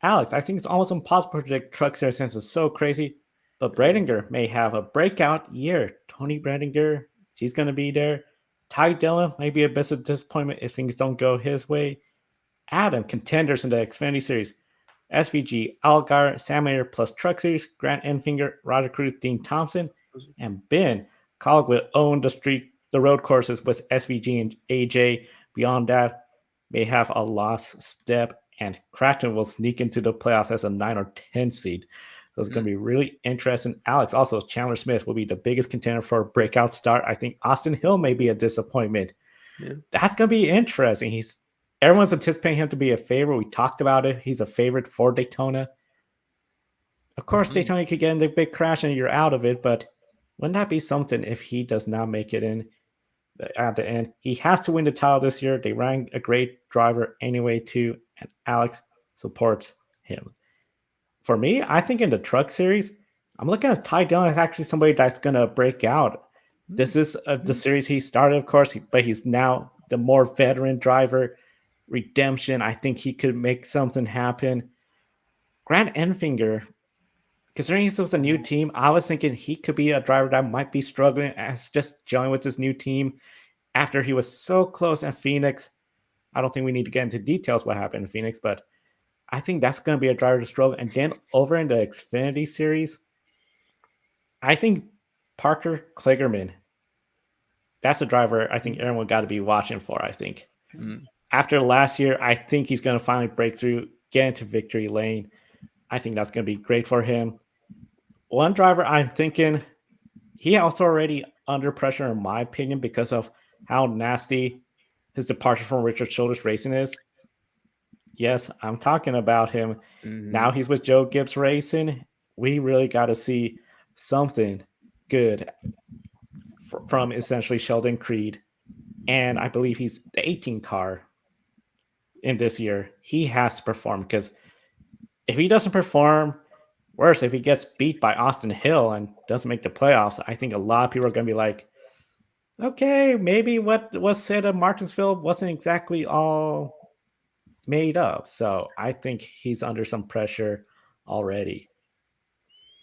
Alex, I think it's almost impossible to predict Truck Series since it's so crazy. But Bredinger may have a breakout year. Tony Bredinger, he's going to be there. Ty Dillon may be a bit of disappointment if things don't go his way. Adam, contenders in the Xfinity Series. SVG, Allgaier, Sam Mayer plus Truck Series, Grant Enfinger, Roger Cruz, Dean Thompson, and Ben. Colleague will own the road courses with SVG and AJ. Beyond that, may have a lost step, and Craftsman will sneak into the playoffs as a 9 or 10 seed. So it's going to be really interesting. Alex, also Chandler Smith will be the biggest contender for a breakout start. I think Austin Hill may be a disappointment. Yeah. That's going to be interesting. Everyone's anticipating him to be a favorite. We talked about it. He's a favorite for Daytona. Of course, Daytona could get in the big crash and you're out of it, but wouldn't that be something if he does not make it in at the end? He has to win the title this year. They ran a great driver anyway, too, and Alex supports him. For me, I think in the Truck Series, I'm looking at Ty Dillon as actually somebody that's going to break out. This is the series he started, of course, but he's now the more veteran driver. Redemption, I think he could make something happen. Grant Enfinger, considering he's with a new team, I was thinking he could be a driver that might be struggling as just joined with his new team after he was so close at Phoenix. I don't think we need to get into details what happened in Phoenix, but I think that's going to be a driver to struggle. And then over in the Xfinity Series, I think Parker Kligerman, that's a driver I think everyone got to be watching for, I think. After last year, I think he's going to finally break through, get into victory lane. I think that's going to be great for him. One driver I'm thinking, he also already under pressure, in my opinion, because of how nasty his departure from Richard Childress Racing is. Yes, I'm talking about him. Now he's with Joe Gibbs Racing. We really got to see something good from essentially Sheldon Creed. And I believe he's the 18 car in this year. He has to perform, because if he doesn't perform, worse, if he gets beat by Austin Hill and doesn't make the playoffs, I think a lot of people are going to be like, okay, maybe what was said of Martinsville wasn't exactly all made up. So I think he's under some pressure already.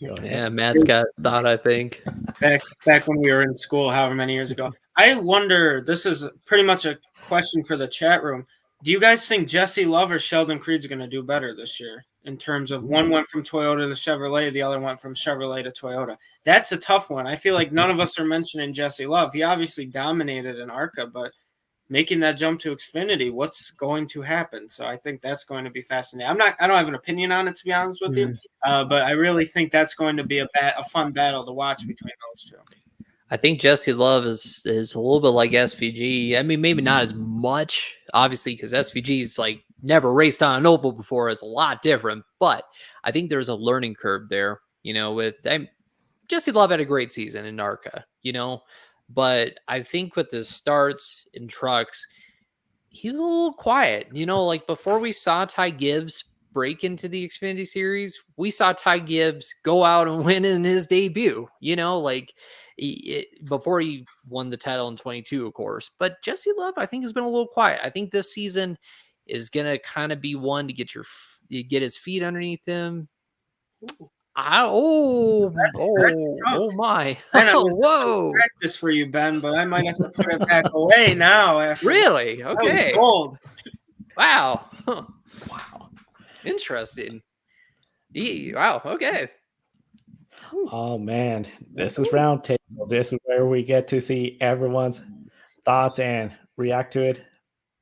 Go ahead.
Yeah, Matt's got a thought, I think.
Back when we were in school, however many years ago. I wonder, this is pretty much a question for the chat room. Do you guys think Jesse Love or Sheldon Creed's going to do better this year in terms of one went from Toyota to Chevrolet, the other went from Chevrolet to Toyota? That's a tough one. I feel like none of us are mentioning Jesse Love. He obviously dominated in ARCA, but making that jump to Xfinity, what's going to happen? So I think that's going to be fascinating. I don't have an opinion on it, to be honest with you, but I really think that's going to be a fun battle to watch between those two.
I think Jesse Love is a little bit like SVG. I mean, maybe not as much, obviously, because SVG's like never raced on an oval before. It's a lot different, but I think there's a learning curve there. With Jesse Love had a great season in NARCA, but I think with his starts in trucks, he was a little quiet. Like before we saw Ty Gibbs break into the Xfinity Series, we saw Ty Gibbs go out and win in his debut, before he won the title in 22, of course. But Jesse Love, I think, has been a little quiet. I think this season is going to kind of be one to get his feet underneath him.
That's
Oh my.
Man, I was
Whoa.
practice for you, Ben, but I might have to put it back away now.
Really? Okay.
That was gold.
Wow. Wow. Interesting. Wow. Okay.
Oh man, this is roundtable. This is where we get to see everyone's thoughts and react to it.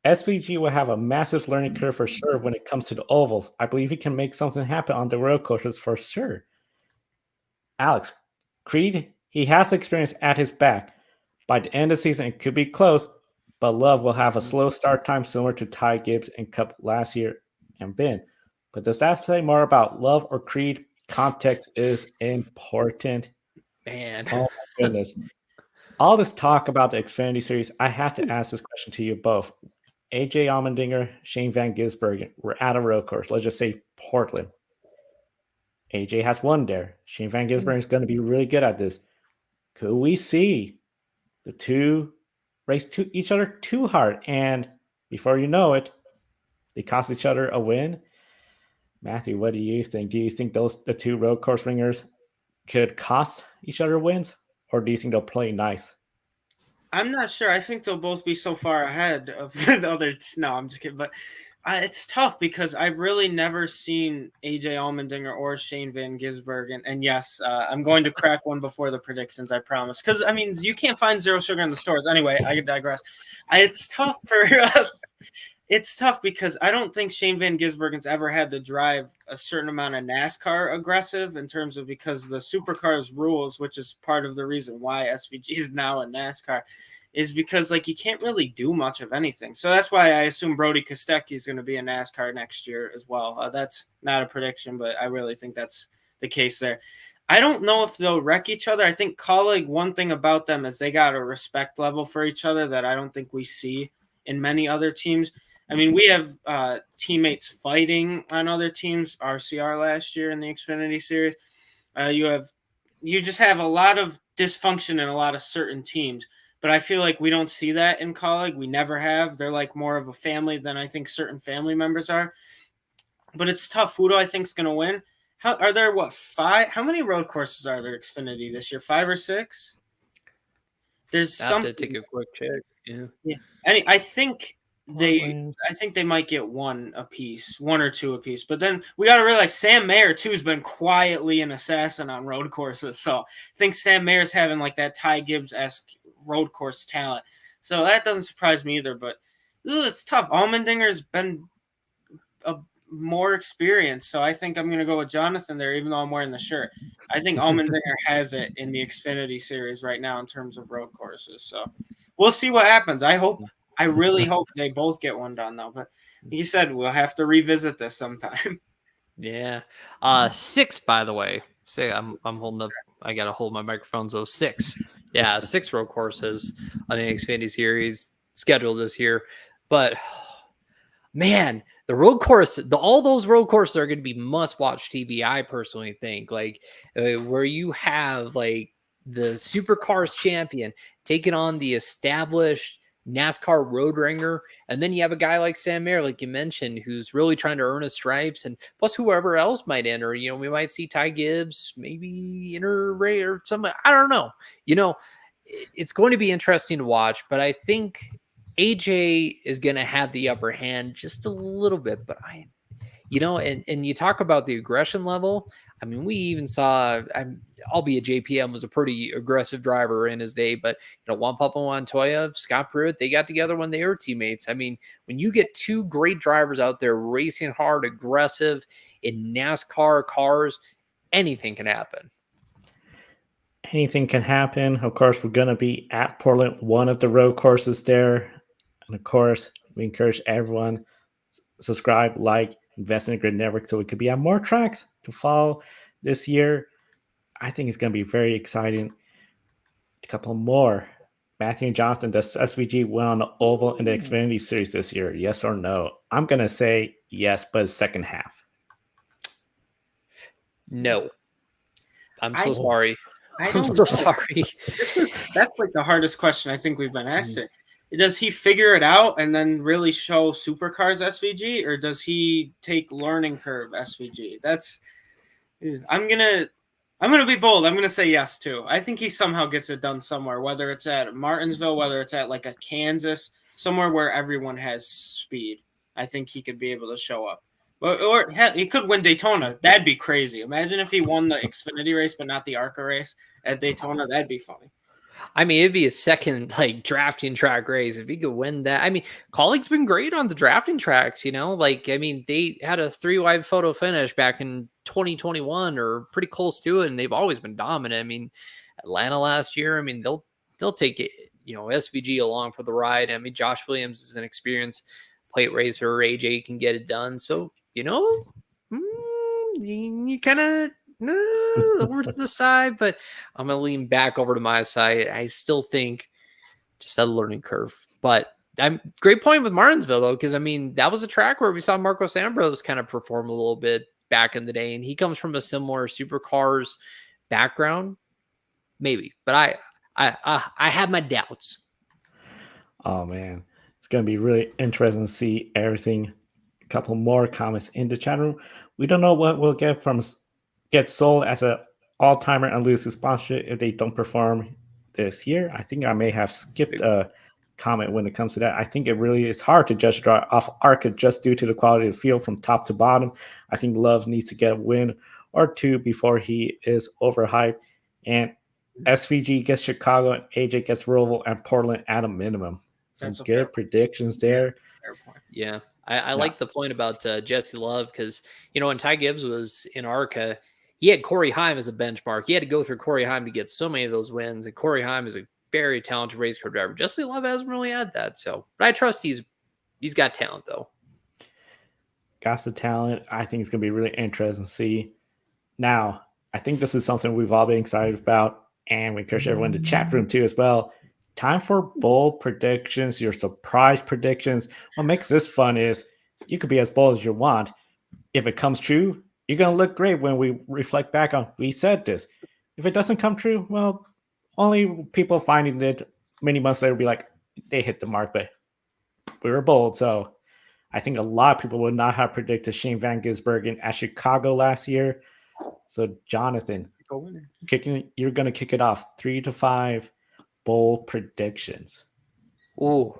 SVG will have a massive learning curve for sure when it comes to the ovals. I believe he can make something happen on the road courses for sure. Alex, Creed, he has experience at his back. By the end of the season, it could be close, but Love will have a slow start time similar to Ty Gibbs and Cup last year and Ben. But does that say more about Love or Creed? Context is important.
Man.
Oh my goodness. All this talk about the Xfinity Series, I have to ask this question to you both. AJ Allmendinger, Shane Van Gisbergen, we're at a road course. Let's just say Portland. AJ has won there. Shane Van Gisbergen is going to be really good at this. Could we see the two race to each other too hard? And before you know it, they cost each other a win. Matthew, what do you think? Do you think the two road course ringers could cost each other wins? Or do you think they'll play nice?
I'm not sure. I think they'll both be so far ahead of the others. No, I'm just kidding. But it's tough because I've really never seen AJ Allmendinger or Shane Van Gisbergen. And yes, I'm going to crack one before the predictions, I promise. Because, I mean, you can't find zero sugar in the stores. Anyway, I digress. It's tough for us. It's tough because I don't think Shane Van Gisbergen's ever had to drive a certain amount of NASCAR aggressive in terms of because the supercars rules, which is part of the reason why SVG is now in NASCAR, is because like you can't really do much of anything. So that's why I assume Brody Kostecki is going to be in NASCAR next year as well. That's not a prediction, but I really think that's the case there. I don't know if they'll wreck each other. I think Kaulig, one thing about them is they got a respect level for each other that I don't think we see in many other teams. I mean, we have teammates fighting on other teams, RCR last year in the Xfinity Series. You just have a lot of dysfunction in a lot of certain teams. But I feel like we don't see that in Kaulig. We never have. They're like more of a family than I think certain family members are. But it's tough. Who do I think is going to win? Are there, 5? How many road courses are there Xfinity this year? 5 or 6? There's some.
To take a quick check.
Yeah. I think they might get one or two apiece. But then we got to realize Sam Mayer too has been quietly an assassin on road courses. So I think Sam Mayer's having like that Ty Gibbs-esque road course talent. So that doesn't surprise me either. But it's tough. Allmendinger's been a more experienced, so I think I'm going to go with Jonathan there, even though I'm wearing the shirt. I think Allmendinger has it in the Xfinity Series right now in terms of road courses. So we'll see what happens. I really hope they both get one done, though. But he said we'll have to revisit this sometime.
Yeah. 6, by the way. Say I'm holding up. I got to hold my microphone. So 6. Yeah, 6 road courses on the Xfinity Series scheduled this year. But, man, the road course, all those road courses are going to be must-watch TV, I personally think. Like, where you have, like, the Supercars champion taking on the established NASCAR road ringer. And then you have a guy like Sam Mayer, like you mentioned, who's really trying to earn his stripes, and plus whoever else might enter. We might see Ty Gibbs, maybe enter Ray or something. I don't know. It's going to be interesting to watch, but I think AJ is going to have the upper hand just a little bit. But and you talk about the aggression level. I mean, we even saw, albeit JPM was a pretty aggressive driver in his day, but Juan Papa Montoya, Scott Pruitt, they got together when they were teammates. I mean, when you get two great drivers out there racing hard, aggressive in NASCAR cars, anything can happen.
Anything can happen. Of course, we're going to be at Portland, one of the road courses there. And of course, we encourage everyone subscribe, like, invest in the Grid Network so we could be on more tracks to follow this year. I think it's going to be very exciting. A couple more. Matthew and Jonathan, does SVG win on the oval in the Xfinity Series this year? Yes or no? I'm going to say yes, but second half.
No. I'm so sorry.
I'm
so sorry.
That's like the hardest question I think we've been asked. Does he figure it out and then really show supercars SVG, or does he take learning curve SVG? I'm gonna be bold. I'm gonna say yes too. I think he somehow gets it done somewhere, whether it's at Martinsville, whether it's at like a Kansas, somewhere where everyone has speed. I think he could be able to show up. Or hell, he could win Daytona. That'd be crazy. Imagine if he won the Xfinity race but not the ARCA race at Daytona. That'd be funny.
I mean, it'd be a second drafting track race if he could win that. I mean, Colleague's been great on the drafting tracks, they had a 3-wide photo finish back in 2021 or pretty close to it, and they've always been dominant. I mean, Atlanta last year, they'll take it, SVG along for the ride. I mean, Josh Williams is an experienced plate racer. AJ can get it done. So, you kind of over to the side, but I'm going to lean back over to my side. I still think just a learning curve. But great point with Martinsville, though, because, that was a track where we saw Marcos Ambrose kind of perform a little bit back in the day, and he comes from a similar supercars background, maybe. But I have my doubts.
Oh, man. It's going to be really interesting to see everything. A couple more comments in the chat room. We don't know what we'll get sold as an all-timer and lose his sponsorship if they don't perform this year. I think I may have skipped a comment when it comes to that. I think it really is hard to judge drive off ARCA just due to the quality of the field from top to bottom. I think Love needs to get a win or two before he is overhyped. And SVG gets Chicago and AJ gets Roval and Portland at a minimum. Some good predictions there.
Yeah. I like the point about Jesse Love because, when Ty Gibbs was in ARCA, he had Corey Heim as a benchmark. He had to go through Corey Heim to get so many of those wins, and Corey Heim is a very talented race car driver. Jesse Love hasn't really had that, but I trust he's got talent, though.
Got the talent. I think it's going to be really interesting to see. Now, I think this is something we've all been excited about, and we encourage everyone in the chat room, too, as well. Time for bold predictions, your surprise predictions. What makes this fun is you could be as bold as you want. If it comes true, you're going to look great when we reflect back on, we said this. If it doesn't come true, well, only people finding it many months later will be like, they hit the mark, but we were bold. So I think a lot of people would not have predicted Shane Van Gisbergen at Chicago last year. So Jonathan, you're going to kick it off. 3 to 5. Bold predictions.
Ooh.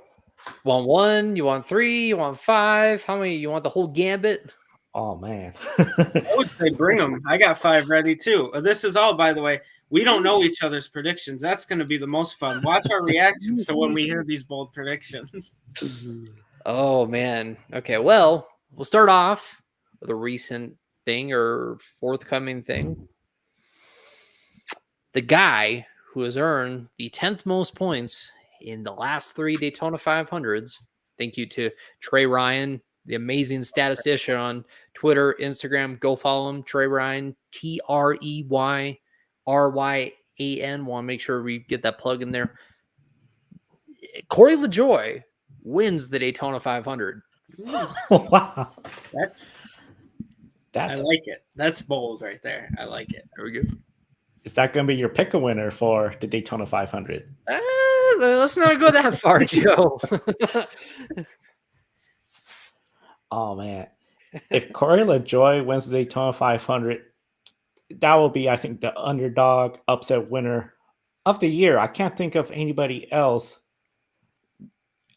Want 1? You want 3? You want 5? How many? You want the whole gambit?
Oh, man.
I would say bring them. I got 5 ready, too. This is all, by the way, we don't know each other's predictions. That's going to be the most fun. Watch our reactions to when we hear these bold predictions.
Oh, man. Okay, well, we'll start off with a recent thing or forthcoming thing. The guy who has earned the 10th most points in the last 3 Daytona 500s. Thank you to Trey Ryan, the amazing statistician on Twitter, Instagram. Go follow him, Trey Ryan, TreyRyan. Want to make sure we get that plug in there. Corey LaJoie wins the Daytona 500.
Wow.
That's I like it. That's bold right there. I like it.
There we go.
Is that going to be your pick a winner for the Daytona 500?
let's not go that far, Joe.
Oh man, if Corey LaJoy wins the Daytona 500, that will be, I think, the underdog upset winner of the year. I can't think of anybody else,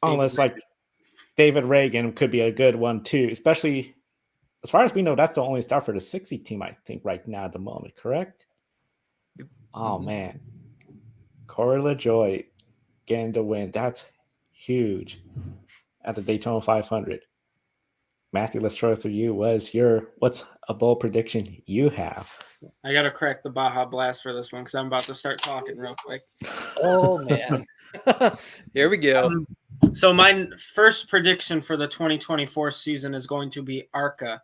unless like David Reagan could be a good one too. Especially as far as we know, that's the only star for the 60 team, I think, right now at the moment. Correct? Oh man, Corey LaJoy getting the win. That's huge at the Daytona 500. Matthew, let's throw it to you. What's a bold prediction you have?
I gotta crack the Baja Blast for this one because I'm about to start talking real quick.
Oh man. Here we go.
So my first prediction for the 2024 season is going to be ARCA.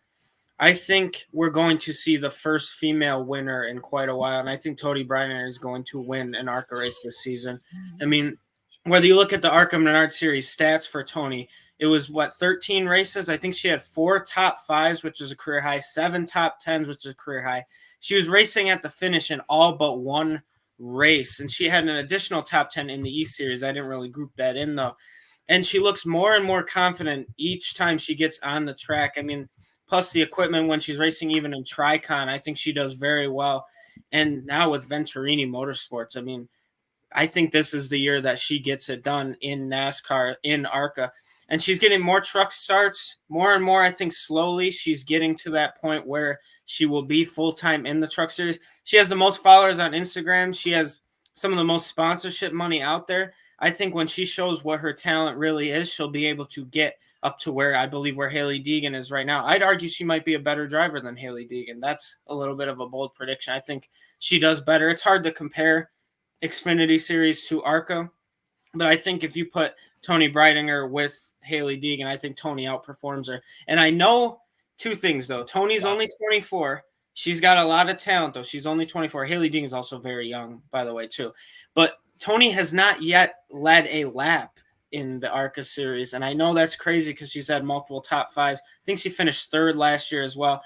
I think we're going to see the first female winner in quite a while, and I think Tony Briner is going to win an ARCA race this season. I mean, whether you look at the ARCA Menard Series stats for Tony, it was 13 races. I think she had 4 top 5s, which is a career high, 7 top 10s, which is a career high. She was racing at the finish in all but one race, and she had an additional top 10 in the East Series. I didn't really group that in though. And she looks more and more confident each time she gets on the track. I mean, plus the equipment when she's racing even in Tricon, I think she does very well. And now with Venturini Motorsports, I mean, I think this is the year that she gets it done in NASCAR, in ARCA. And she's getting more truck starts, more and more, I think slowly she's getting to that point where she will be full-time in the truck series. She has the most followers on Instagram. She has some of the most sponsorship money out there. I think when she shows what her talent really is, she'll be able to get up to where I believe where Hailie Deegan is right now. I'd argue she might be a better driver than Hailie Deegan. That's a little bit of a bold prediction. I think she does better. It's hard to compare Xfinity Series to ARCA, but I think if you put Tony Breidinger with Hailie Deegan, I think Tony outperforms her. And I know two things, though. Tony's only 24. She's got a lot of talent, though. She's only 24. Hailie Deegan is also very young, by the way, too. But Tony has not yet led a lap in the ARCA series. And I know that's crazy because she's had multiple top 5s. I think she finished 3rd last year as well.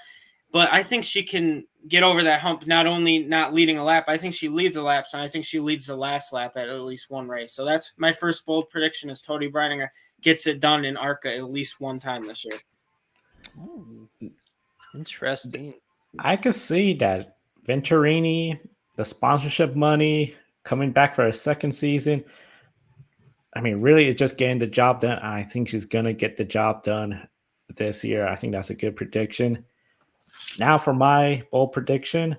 But I think she can get over that hump, not only not leading a lap, I think she leads the laps, and I think she leads the last lap at least one race. So that's my first bold prediction is Tony Breidinger gets it done in ARCA at least one time this year.
Ooh, interesting.
I could see that Venturini, the sponsorship money, coming back for a second season. I mean, really, it's just getting the job done. I think she's going to get the job done this year. I think that's a good prediction. Now for my bold prediction.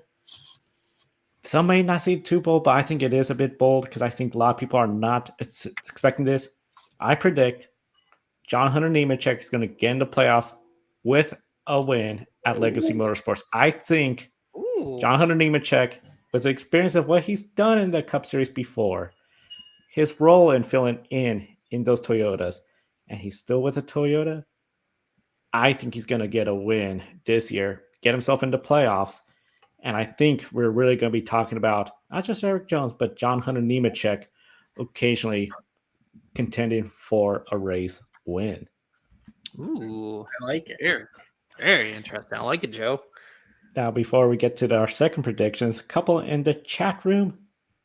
Some may not see it too bold, but I think it is a bit bold because I think a lot of people are not expecting this. I predict John Hunter Nemechek is going to get into playoffs with a win at Legacy Motorsports. I think John Hunter Nemechek, with the experience of what he's done in the Cup Series before, his role in filling in those Toyotas, and he's still with a Toyota, I think he's going to get a win this year, get himself into playoffs, and I think we're really going to be talking about not just Eric Jones, but John Hunter Nemechek occasionally contending for a race win.
Ooh,
I like it.
Very, very interesting. I like it, Joe.
Now, before we get to our second predictions, a couple in the chat room.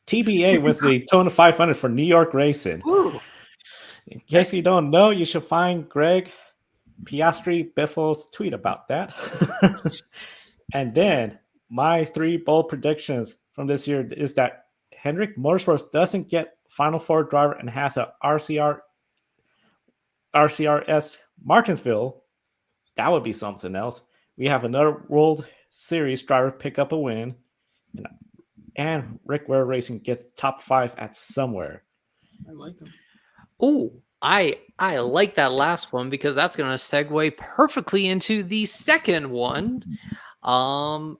TBA was the Daytona 500 for New York Racing.
Ooh.
In case you don't know, you should find Greg Piastri Biffle's tweet about that. And then my 3 bold predictions from this year is that Hendrick Motorsports doesn't get Final Four driver and has a RCRS Martinsville. That would be something else. We have another World Series driver pick up a win, and Rick Ware Racing gets top 5 at somewhere.
I like him.
Oh, I like that last one because that's going to segue perfectly into the second one. I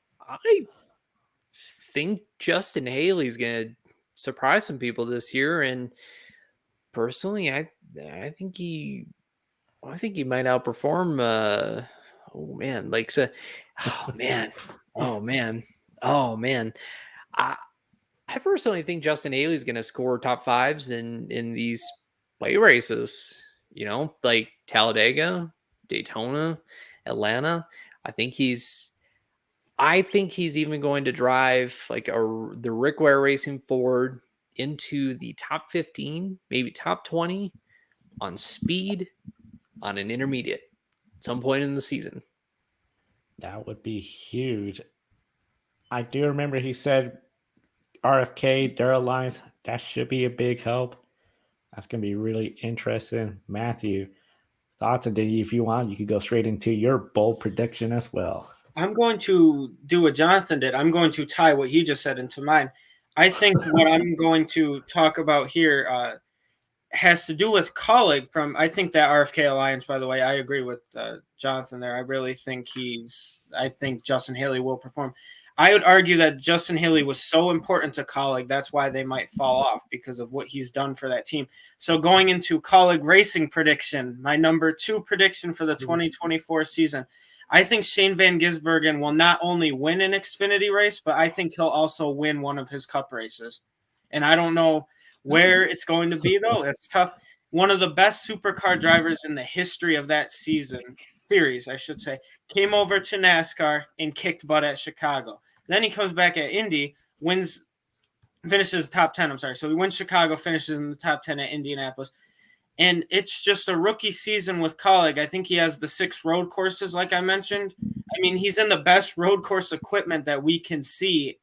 think Justin Haley's going to surprise some people this year, and personally, I think he might outperform. Oh man, like so. Oh man. I personally think Justin Haley's going to score top 5s in these play races. You know, like Talladega, Daytona, Atlanta. I think he's even going to drive like the Rick Ware Racing Ford into the top 15, maybe top 20 on speed on an intermediate at some point in the season.
That would be huge. I do remember he said RFK, their alliance, that should be a big help. That's going to be really interesting. Matthew, thoughts? And then if you want, you could go straight into your bold prediction as well.
I'm going to do what Jonathan did. I'm going to tie what he just said into mine. I think what I'm going to talk about here has to do with Colleague from, I think that RFK Alliance, by the way, I agree with Jonathan there. I really think I think Justin Haley will perform. I would argue that Justin Haley was so important to Colleague. That's why they might fall off because of what he's done for that team. So going into Colleague racing prediction, my number 2 prediction for the 2024 season, I think Shane Van Gisbergen will not only win an Xfinity race, but I think he'll also win one of his Cup races. And I don't know where it's going to be, though. It's tough. One of the best supercar drivers in the history of that series, I should say, came over to NASCAR and kicked butt at Chicago. Then he comes back at Indy, finishes top 10. I'm sorry. So he wins Chicago, finishes in the top 10 at Indianapolis. And it's just a rookie season with Colleague. I think he has the 6 road courses, like I mentioned. I mean, he's in the best road course equipment that we can see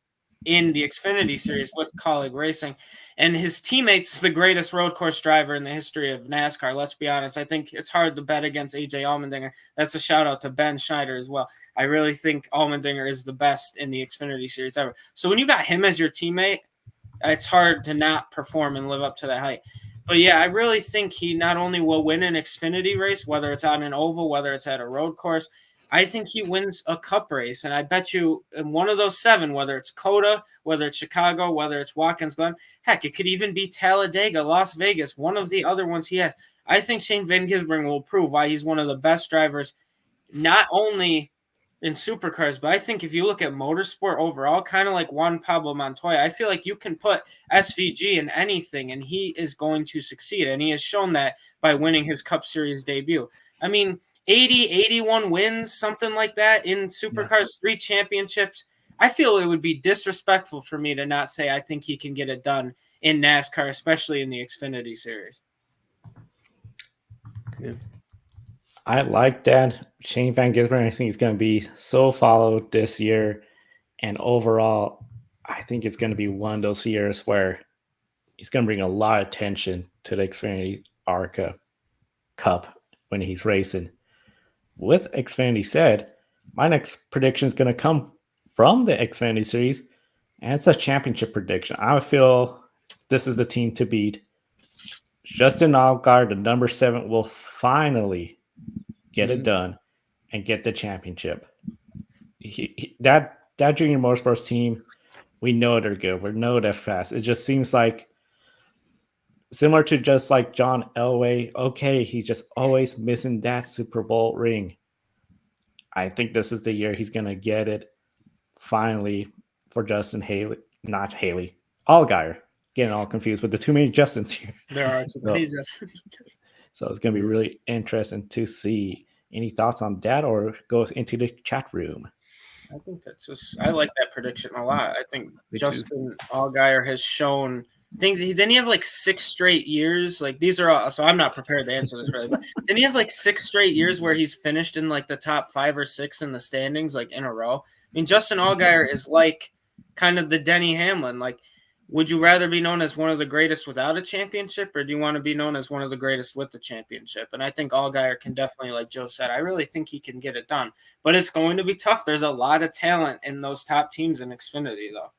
in the Xfinity Series with Colleague Racing. And his teammate's the greatest road course driver in the history of NASCAR. Let's be honest. I think it's hard to bet against AJ Allmendinger. That's a shout out to Ben Schneider as well. I really think Allmendinger is the best in the Xfinity Series ever. So when you got him as your teammate, it's hard to not perform and live up to that height. But yeah, I really think he not only will win an Xfinity race, whether it's on an oval, whether it's at a road course, I think he wins a Cup race. And I bet you in one of those 7, whether it's COTA, whether it's Chicago, whether it's Watkins Glen, heck, it could even be Talladega, Las Vegas, one of the other ones he has. I think Shane Van Gisbergen will prove why he's one of the best drivers, not only in supercars, but I think if you look at motorsport overall, kind of like Juan Pablo Montoya, I feel like you can put SVG in anything and he is going to succeed. And he has shown that by winning his Cup Series debut. I mean, 80, 81 wins, something like that in supercars, 3 championships. I feel it would be disrespectful for me to not say I think he can get it done in NASCAR, especially in the Xfinity Series.
Yeah.
I like that. Shane Van Gisbergen, I think he's going to be so followed this year. And overall, I think it's going to be one of those years where he's going to bring a lot of attention to the Xfinity ARCA Cup when he's racing. With Xfinity said, my next prediction is going to come from the Xfinity Series, and it's a championship prediction. I feel this is the team to beat. Justin Allgaier, the number 7, will finally get it done and get the championship. That junior motorsports team, we know they're good. We know they're fast. It just seems like similar to just like John Elway. Okay, he's just always missing that Super Bowl ring. I think this is the year he's going to get it finally for Justin Haley. Not Haley. Allgaier. Getting all confused with the too many Justins here.
There are too many Justins.
So it's going to be really interesting to see. Any thoughts on that, or go into the chat room?
I think I like that prediction a lot. I think Justin Allgaier has shown. Didn't he have like 6 straight years? Like these are all. So I'm not prepared to answer this really. But didn't he have like 6 straight years where he's finished in like the top 5 or 6 in the standings, like in a row? I mean, Justin Allgaier is like kind of the Denny Hamlin. Like, would you rather be known as one of the greatest without a championship, or do you want to be known as one of the greatest with the championship? And I think Allgaier can definitely, like Joe said, I really think he can get it done. But it's going to be tough. There's a lot of talent in those top teams in Xfinity, though.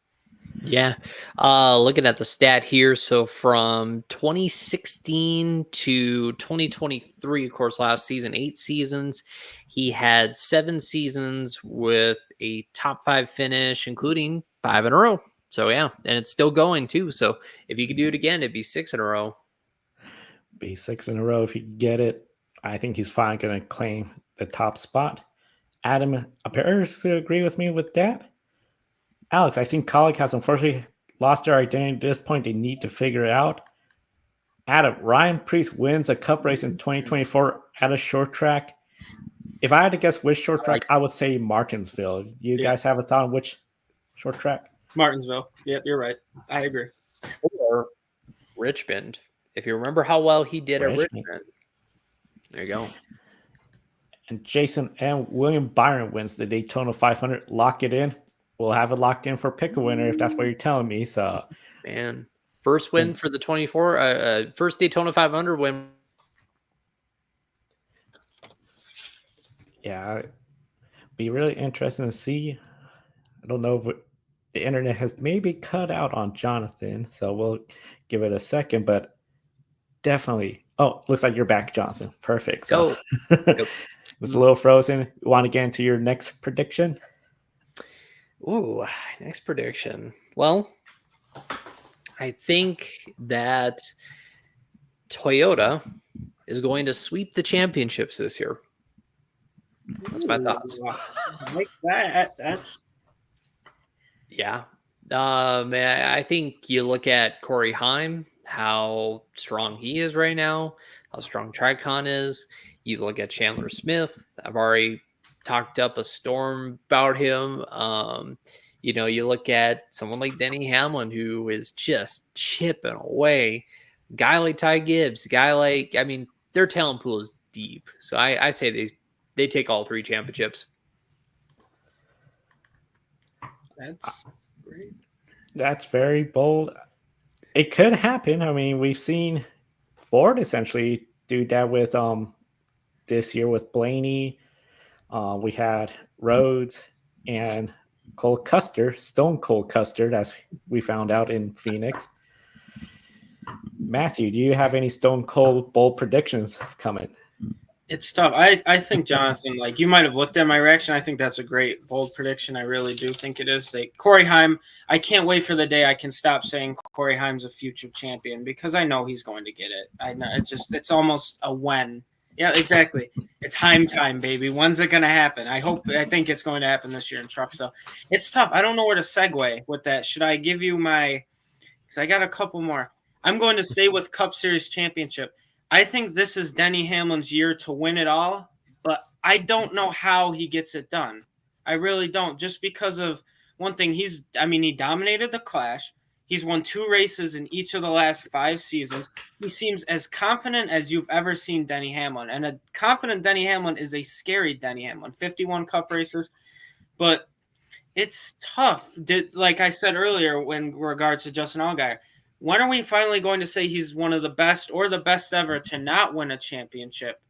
Yeah. Looking at the stat here. So from 2016 to 2023, of course, last season, 8 seasons, he had 7 seasons with a top 5 finish, including 5 in a row. So, yeah, and it's still going, too. So, if you could do it again, it'd be 6 in a row.
Be 6 in a row if you get it. I think he's finally going to claim the top spot. Adam appears to agree with me with that. Alex, I think Colleague has unfortunately lost their identity at this point. They need to figure it out. Adam, Ryan Preece wins a Cup race in 2024 at a short track. If I had to guess which short track, I would say Martinsville. You guys have a thought on which short track?
Martinsville. Yep, you're right. I agree.
Or
Richmond. If you remember how well he did at Richmond, there you go.
And Jason and William Byron wins the Daytona 500. Lock it in. We'll have it locked in for pick a winner if that's what you're telling me. So,
man, first win for the 24, first Daytona 500 win.
Yeah, it'd be really interesting to see. I don't know if the internet has maybe cut out on Jonathan, so we'll give it a second, but definitely. Oh, looks like you're back, Jonathan. Perfect. So it was a little frozen. You want to get into your next prediction?
Ooh, next prediction. Well, I think that Toyota is going to sweep the championships this year. That's my thoughts.
I like that. That's
yeah. I think you look at Corey Heim, how strong he is right now, how strong Tricon is. You look at Chandler Smith. I've already talked up a storm about him. You look at someone like Denny Hamlin, who is just chipping away. Guy like Ty Gibbs, their talent pool is deep. So I say they take all 3 championships.
That's great.
That's very bold. It could happen. I mean, we've seen Ford essentially do that with this year with Blaney. We had Rhodes and Cole Custer, Stone Cold Custer, as we found out in Phoenix. Matthew, do you have any Stone Cold bold predictions coming?
It's tough. I think, Jonathan, like you might have looked at my reaction. I think that's a great bold prediction. I really do think it is. Corey Heim, I can't wait for the day I can stop saying Corey Heim's a future champion because I know he's going to get it. I know it's almost a when. Yeah, exactly. It's Heim time, baby. When's it going to happen? I think it's going to happen this year in truck. So it's tough. I don't know where to segue with that. Should I give you because I got a couple more. I'm going to stay with Cup Series championship. I think this is Denny Hamlin's year to win it all, but I don't know how he gets it done. I really don't. Just because of one thing, he dominated the Clash. He's won 2 races in each of the last 5 seasons. He seems as confident as you've ever seen Denny Hamlin. And a confident Denny Hamlin is a scary Denny Hamlin. 51 Cup races. But it's tough. Like I said earlier in regards to Justin Allgaier, when are we finally going to say he's one of the best or the best ever to not win a championship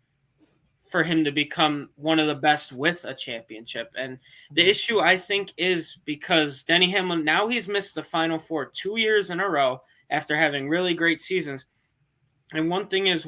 for him to become one of the best with a championship? And the issue, I think, is because Denny Hamlin, now he's missed the Final Four 2 years in a row after having really great seasons. And one thing is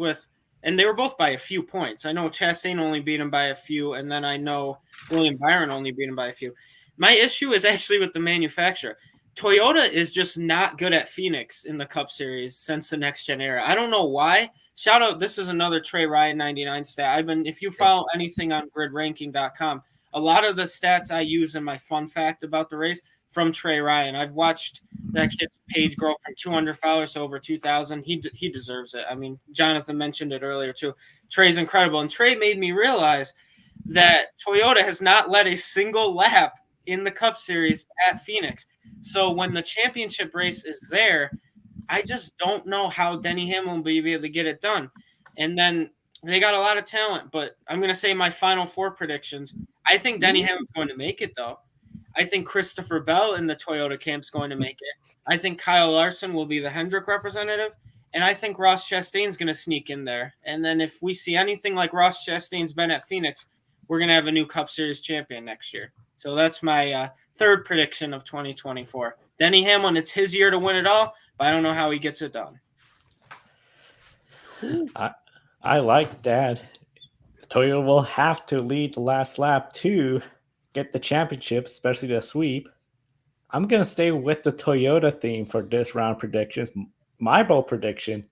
and they were both by a few points. I know Chastain only beat him by a few, and then I know William Byron only beat him by a few. My issue is actually with the manufacturer. Toyota is just not good at Phoenix in the Cup Series since the next gen era. I don't know why. Shout out, this is another Trey Ryan 99 stat. If you follow anything on gridranking.com, a lot of the stats I use in my fun fact about the race from Trey Ryan. I've watched that kid's page grow from 200 followers to over 2,000. He deserves it. I mean, Jonathan mentioned it earlier too. Trey's incredible. And Trey made me realize that Toyota has not led a single lap in the Cup Series at Phoenix. So when the championship race is there, I just don't know how Denny Hamlin will be able to get it done. And then they got a lot of talent, but I'm going to say my Final Four predictions. I think Denny Hamlin's going to make it, though. I think Christopher Bell in the Toyota camp's going to make it. I think Kyle Larson will be the Hendrick representative. And I think Ross Chastain's going to sneak in there. And then if we see anything like Ross Chastain's been at Phoenix, we're going to have a new Cup Series champion next year. So that's my third prediction of 2024. Denny Hamlin, it's his year to win it all, but I don't know how he gets it done.
I like that. Toyota will have to lead the last lap to get the championship, especially the sweep. I'm going to stay with the Toyota theme for this round of predictions. My bold prediction,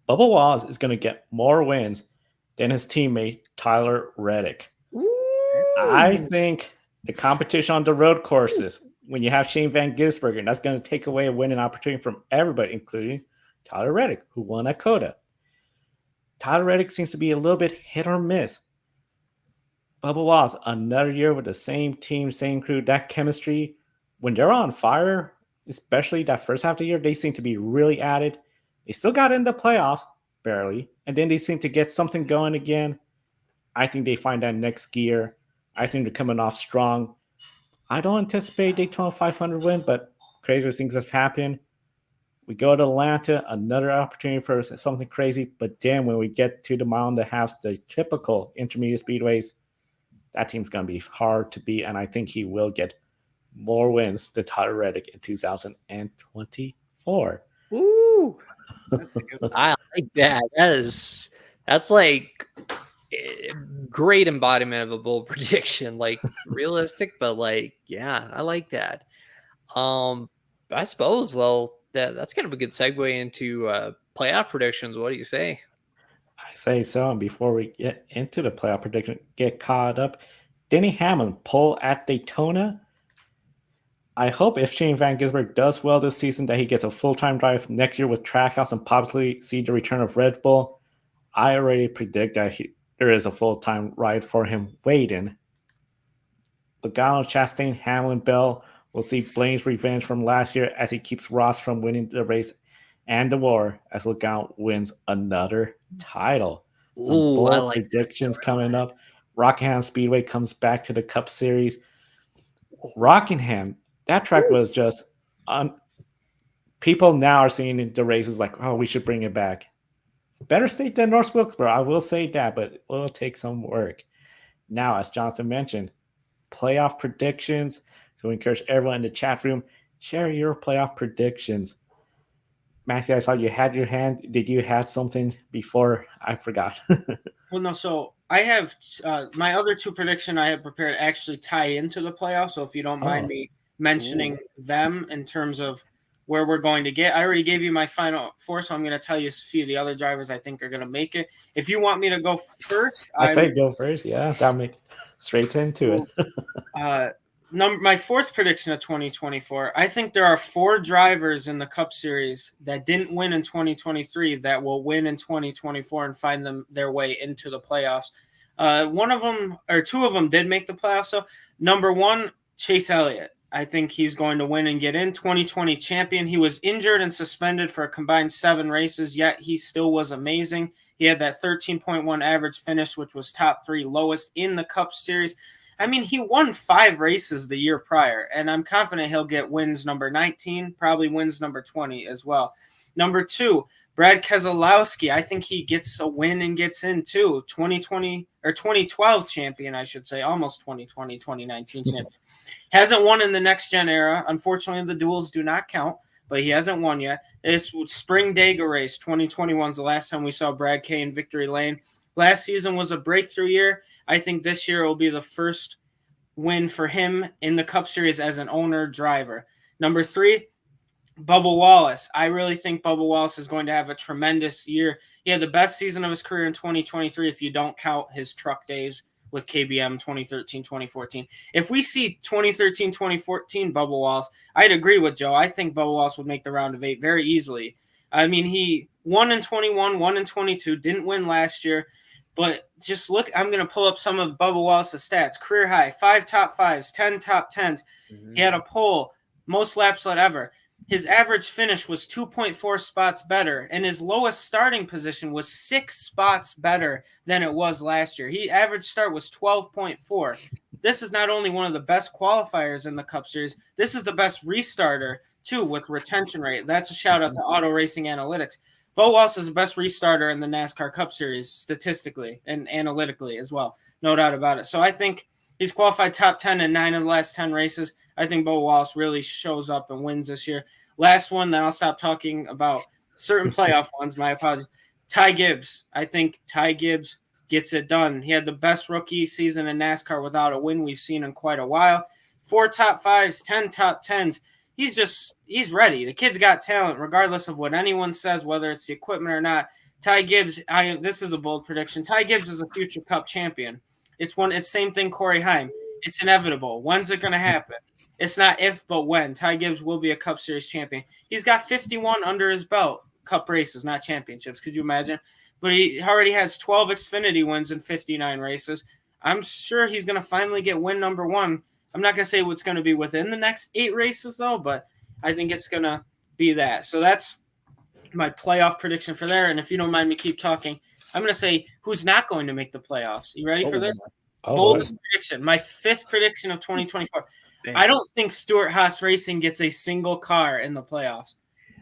Bubba Wallace is going to get more wins than his teammate Tyler Reddick. I think the competition on the road courses, when you have Shane Van Gisbergen, that's going to take away a winning opportunity from everybody, including Tyler Reddick, who won at COTA. Tyler Reddick seems to be a little bit hit or miss. Bubba Wallace, another year with the same team, same crew, that chemistry. When they're on fire, especially that first half of the year, they seem to be really added. They still got in the playoffs, barely, and then they seem to get something going again. I think they find that next gear. I think they're coming off strong. I don't anticipate Daytona 500 win, but crazier things have happened. We go to Atlanta, another opportunity for something crazy. But then when we get to the mile and a half, the typical intermediate speedways, that team's going to be hard to beat. And I think he will get more wins than Tyler Reddick in 2024.
Ooh,
That's a good one.
I like that. That's like great embodiment of a bold prediction. Like realistic, but like, yeah, I like that. I suppose. Well, that's kind of a good segue into playoff predictions. What do you say?
I say so. And before we get into the playoff prediction, get caught up. Denny Hamlin, pole at Daytona. I hope if Shane Van Gisbergen does well this season, that he gets a full-time drive next year with Trackhouse and possibly see the return of Red Bull. I already predict that there is a full-time ride for him waiting. Logano, Chastain, Hamlin, Bell will see Blaine's revenge from last year as he keeps Ross from winning the race and the war as Logano wins another title. Some
Ooh,
bold
I like
predictions coming up. Rockingham Speedway comes back to the Cup Series. Rockingham, that track was just people now are seeing the races like, oh, we should bring it back. It's a better state than North Wilkesboro, I will say that, but it will take some work. Now, as Jonathan mentioned, playoff predictions. So we encourage everyone in the chat room, share your playoff predictions. Matthew, I saw you had your hand. Did you have something before? I forgot.
Well, no. So I have my other two prediction I have prepared actually tie into the playoffs. So if you don't mind me mentioning them in terms of where we're going to get, I already gave you my final four, so I'm going to tell you a few of the other drivers I think are going to make it. If you want me to go first,
I say go first. Yeah, that'll make straight into it.
My fourth prediction of 2024, I think there are 4 drivers in the Cup Series that didn't win in 2023 that will win in 2024 and find their way into the playoffs. One of them or 2 of them did make the playoffs. So number 1, Chase Elliott. I think he's going to win and get in. 2020 champion. He was injured and suspended for a combined 7 races, yet he still was amazing. He had that 13.1 average finish, which was top 3 lowest in the Cup Series. I mean, he won 5 races the year prior, and I'm confident he'll get wins number 19, probably wins number 20 as well. Number 2, Brad Keselowski. I think he gets a win and gets in too. 2012 champion, I should say, almost 2020, 2019 champion. Hasn't won in the next gen era. Unfortunately, the duels do not count, but he hasn't won yet. This Spring Dega race, 2021 is the last time we saw Brad K in victory lane. Last season was a breakthrough year. I think this year will be the first win for him in the Cup Series as an owner driver. Number 3, Bubba Wallace. I really think Bubba Wallace is going to have a tremendous year. He had the best season of his career in 2023 if you don't count his truck days with KBM 2013, 2014. If we see 2013, 2014 Bubba Wallace, I'd agree with Joe. I think Bubba Wallace would make the round of 8 very easily. I mean, he won in 21, won in 22, didn't win last year. But just look, I'm going to pull up some of Bubba Wallace's stats. Career high, 5 top 5s, 10 top 10s. Mm-hmm. He had a pole, most laps led ever. His average finish was 2.4 spots better, and his lowest starting position was 6 spots better than it was last year. His average start was 12.4. This is not only one of the best qualifiers in the Cup Series, this is the best restarter, too, with retention rate. That's a shout-out to Auto Racing Analytics. Bubba Wallace is the best restarter in the NASCAR Cup Series statistically and analytically as well. No doubt about it. So I think he's qualified top 10 in 9 of the last 10 races. I think Bubba Wallace really shows up and wins this year. Last one, then I'll stop talking about certain playoff ones. My apologies. Ty Gibbs. I think Ty Gibbs gets it done. He had the best rookie season in NASCAR without a win we've seen in quite a while. 4 top 5s, 10 top 10s. He's ready. The kid's got talent, regardless of what anyone says, whether it's the equipment or not. Ty Gibbs, this is a bold prediction. Ty Gibbs is a future Cup champion. It's same thing, Corey Heim. It's inevitable. When's it going to happen? It's not if, but when. Ty Gibbs will be a Cup Series champion. He's got 51 under his belt. Cup races, not championships. Could you imagine? But he already has 12 Xfinity wins in 59 races. I'm sure he's going to finally get win number 1. I'm not going to say what's going to be within the next 8 races, though, but I think it's going to be that. So that's my playoff prediction for there. And if you don't mind me keep talking, I'm going to say who's not going to make the playoffs. You ready for this? Boldest prediction. My 5th prediction of 2024. I don't think Stewart Haas Racing gets a single car in the playoffs.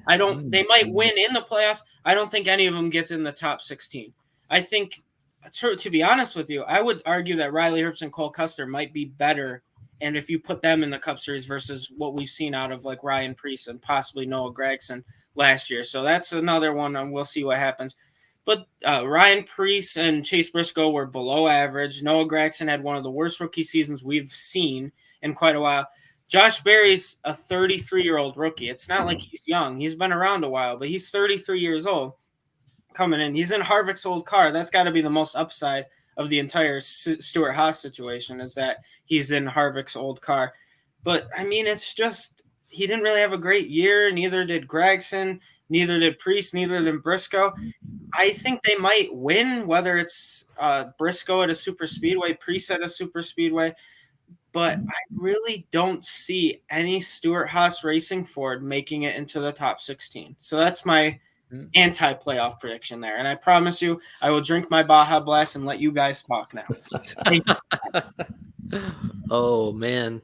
They might win in the playoffs. I don't think any of them gets in the top 16. I think, to be honest with you, I would argue that Riley Herbst and Cole Custer might be better. And if you put them in the Cup Series versus what we've seen out of like Ryan Preece and possibly Noah Gragson last year. So that's another one, and we'll see what happens. But Ryan Preece and Chase Briscoe were below average. Noah Gragson had one of the worst rookie seasons we've seen in quite a while. Josh Berry's a 33-year-old rookie. It's not like he's young. He's been around a while, but he's 33 years old coming in. He's in Harvick's old car. That's got to be the most upside of the entire Stewart Haas situation, is that he's in Harvick's old car. But, I mean, it's just he didn't really have a great year. Neither did Gragson. Neither did Preece. Neither did Briscoe. I think they might win, whether it's Briscoe at a super speedway, Preece at a super speedway. But I really don't see any Stewart Haas Racing Ford making it into the top 16. So that's my anti-playoff prediction there. And I promise you, I will drink my Baja Blast and let you guys talk now. Thank you.
Oh, man.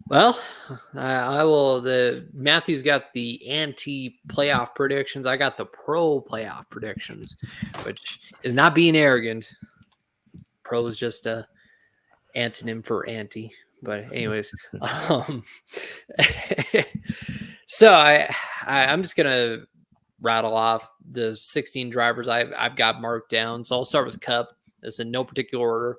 Well, I will. Matthew's got the anti-playoff predictions. I got the pro-playoff predictions, which is not being arrogant. Pro is just a antonym for anti. But anyways, so I'm just gonna rattle off the 16 drivers I've got marked down. So I'll start with Cup. It's in no particular order.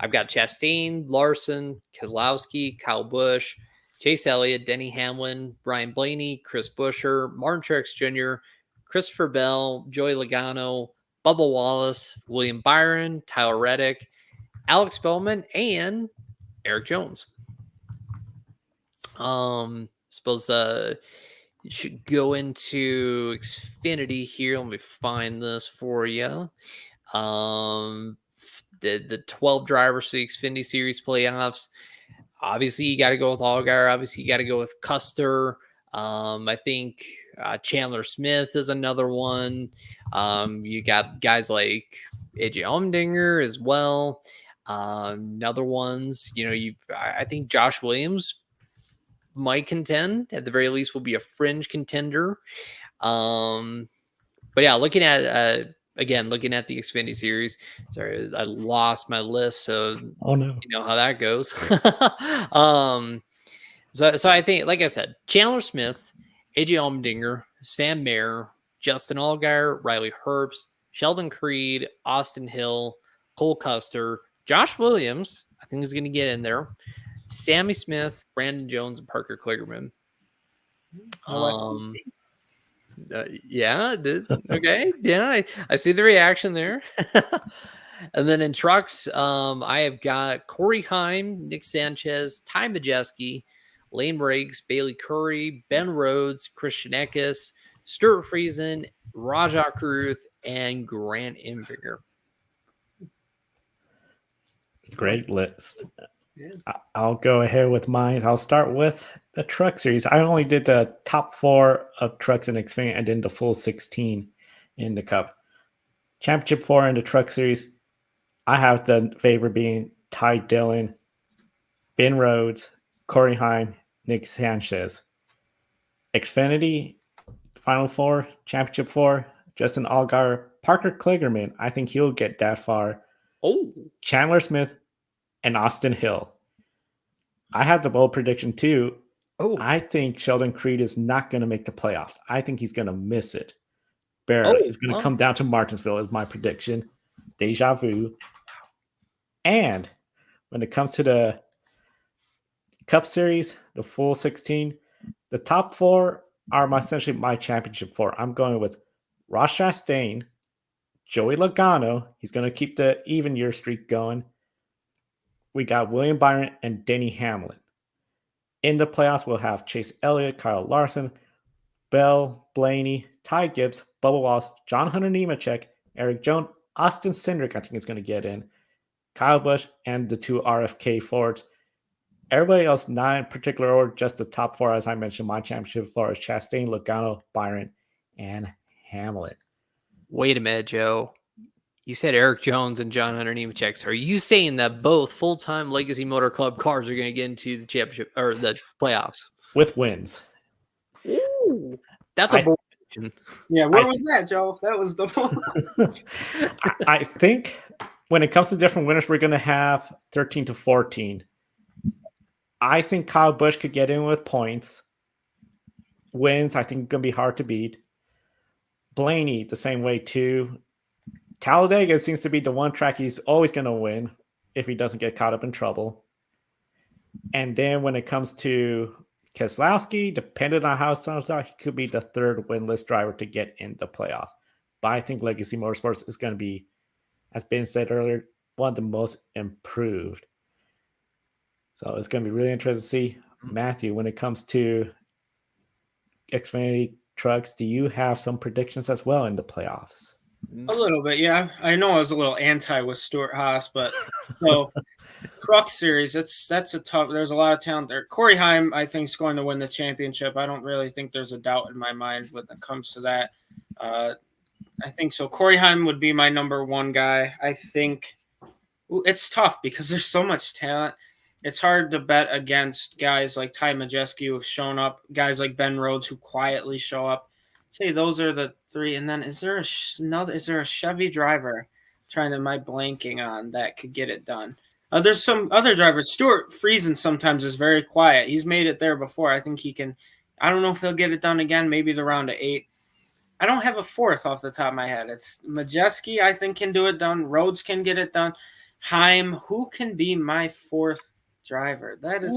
I've got Chastain, Larson, Keselowski, Kyle Busch, Chase Elliott, Denny Hamlin, Brian Blaney, Chris Buescher, Martin Truex Jr., Christopher Bell, Joey Logano, Bubba Wallace, William Byron, Tyler Reddick, Alex Bowman, and Eric Jones. Suppose you should go into Xfinity here. Let me find this for you. The 12 drivers to the Xfinity Series playoffs. Obviously, you got to go with Allgaier. Obviously, you got to go with Custer. I think Chandler Smith is another one. You got guys like AJ Allmendinger as well. Other ones, I think Josh Williams might contend. At the very least, will be a fringe contender. But yeah, looking at the Xfinity Series. Sorry, I lost my list, so you know how that goes. So I think, like I said, Chandler Smith, AJ Allmendinger, Sam Mayer, Justin Allgaier, Riley Herbst, Sheldon Creed, Austin Hill, Cole Custer, Josh Williams, I think is going to get in there, Sammy Smith, Brandon Jones, and Parker Kligerman. Okay. Yeah, I see the reaction there. And then in trucks, I have got Corey Heim, Nick Sanchez, Ty Majeski, Lane Briggs, Bailey Curry, Ben Rhodes, Christian Eckes, Stuart Friesen, Rajah Caruth, and Grant Enfinger.
Great list. Yeah. I'll go ahead with mine. I'll start with the Truck Series. I only did the top 4 of trucks in Xfinity and then the full 16 in the Cup. Championship 4 in the Truck Series, I have the favorite being Ty Dillon, Ben Rhodes, Corey Heim, Nick Sanchez. Xfinity Final 4, Championship 4, Justin Allgaier, Parker Kligerman. I think he'll get that far.
Oh,
Chandler Smith, and Austin Hill. I have the bold prediction too. Oh, I think Sheldon Creed is not going to make the playoffs. I think he's going to miss it. Barely. It's going to come down to Martinsville is my prediction. Deja vu. And when it comes to the Cup Series, the full 16, the top 4 are essentially my championship 4. I'm going with Ross Chastain, Joey Logano. He's going to keep the even year streak going. We got William Byron and Denny Hamlin. In the playoffs, we'll have Chase Elliott, Kyle Larson, Bell, Blaney, Ty Gibbs, Bubba Wallace, John Hunter Nemechek, Eric Jones, Austin Cindric, I think is going to get in, Kyle Busch, and the 2 RFK Fords. Everybody else, not in particular order, just the top 4, as I mentioned. My championship 4 is Chastain, Logano, Byron, and Hamlin.
Wait a minute, Joe. You said Eric Jones and John Hunter Nemechek. So are you saying that both full-time Legacy Motor Club cars are going to get into the championship or the playoffs?
With wins.
Ooh, that's a bold prediction.
Yeah, where was that, Joe? That was the
I think when it comes to different winners, we're going to have 13 to 14. I think Kyle Busch could get in with points. Wins, I think, going to be hard to beat. Blaney, the same way, too. Talladega seems to be the one track he's always going to win if he doesn't get caught up in trouble. And then when it comes to Keselowski, depending on how it turns out, he could be the third winless driver to get in the playoffs. But I think Legacy Motorsports is going to be, as Ben said earlier, one of the most improved. So it's going to be really interesting to see. Matthew, when it comes to Xfinity trucks, do you have some predictions as well in the playoffs?
A little bit, yeah. I know I was a little anti with Stuart Haas, but so Truck Series, that's a tough. There's a lot of talent there. Corey Heim, I think, is going to win the championship. I don't really think there's a doubt in my mind when it comes to that. I think so. Corey Heim would be my number one guy. I think it's tough because there's so much talent. It's hard to bet against guys like Ty Majeski who have shown up, guys like Ben Rhodes who quietly show up. Say those are the three, and then is there a Chevy driver? Am I blanking on that could get it done? There's some other drivers. Stuart Friesen sometimes is very quiet. He's made it there before. I think he can. I don't know if he'll get it done again. Maybe the round of 8. I don't have a fourth off the top of my head. It's Majeski, I think, can do it done. Rhodes can get it done. Heim, who can be my fourth driver? That is.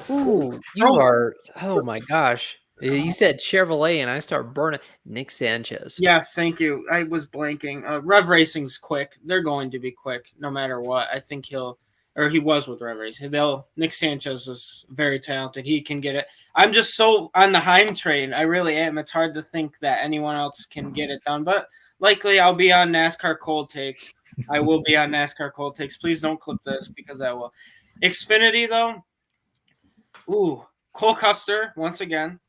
Ooh, you are. Oh my gosh. You said Chevrolet, and I start burning. Nick Sanchez.
Yes, thank you. I was blanking. Rev Racing's quick. They're going to be quick no matter what. I think he was with Rev Racing. Nick Sanchez is very talented. He can get it. I'm just so on the Heim train. I really am. It's hard to think that anyone else can get it done. But likely I'll be on NASCAR Cold Takes. I will be on NASCAR Cold Takes. Please don't clip this because I will. Xfinity, though. Ooh, Cole Custer, once again.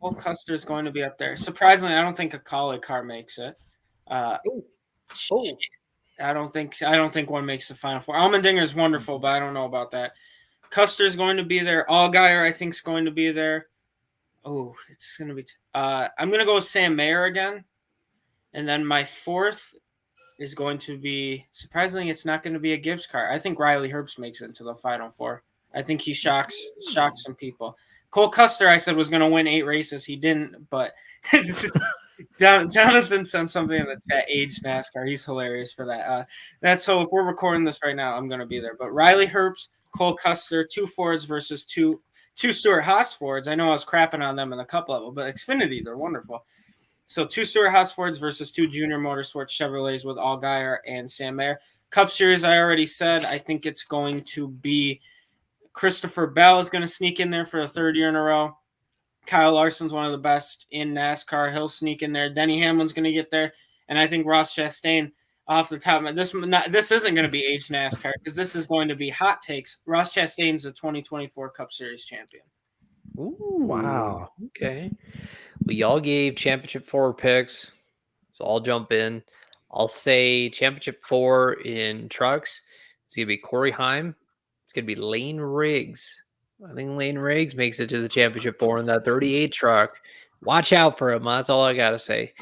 Cole Custer is going to be up there. Surprisingly, I don't think a Kaulig car makes it. I don't think one makes the Final Four. Allmendinger is wonderful, but I don't know about that. Custer's going to be there. Allgaier, I think, is going to be there. Oh, it's going to be. I'm going to go with Sam Mayer again, and then my fourth is going to be. Surprisingly, it's not going to be a Gibbs car. I think Riley Herbst makes it into the Final Four. I think he shocks some people. Cole Custer, I said, was going to win 8 races. He didn't, but Jonathan sent something in the chat, Age NASCAR. He's hilarious for that. That's so if we're recording this right now, I'm going to be there. But Riley Herbst, Cole Custer, 2 Fords versus two Stuart Haas Fords. I know I was crapping on them in the Cup level, but Xfinity, they're wonderful. So 2 Stuart Haas Fords versus 2 Junior Motorsports Chevrolets with Allgaier and Sam Mayer. Cup Series, I already said. I think it's going to be Christopher Bell is going to sneak in there for a 3rd year in a row. Kyle Larson's one of the best in NASCAR. He'll sneak in there. Denny Hamlin's going to get there. And I think Ross Chastain, off the top of this isn't going to be Age NASCAR because this is going to be hot takes. Ross Chastain's the 2024 Cup Series champion.
Ooh,
wow.
Okay. Well, y'all gave championship 4 picks. So I'll jump in. I'll say championship 4 in trucks. It's going to be Corey Heim. It's going to be Lane Riggs. I think Lane Riggs makes it to the championship 4 in that 38 truck. Watch out for him. That's all I got to say.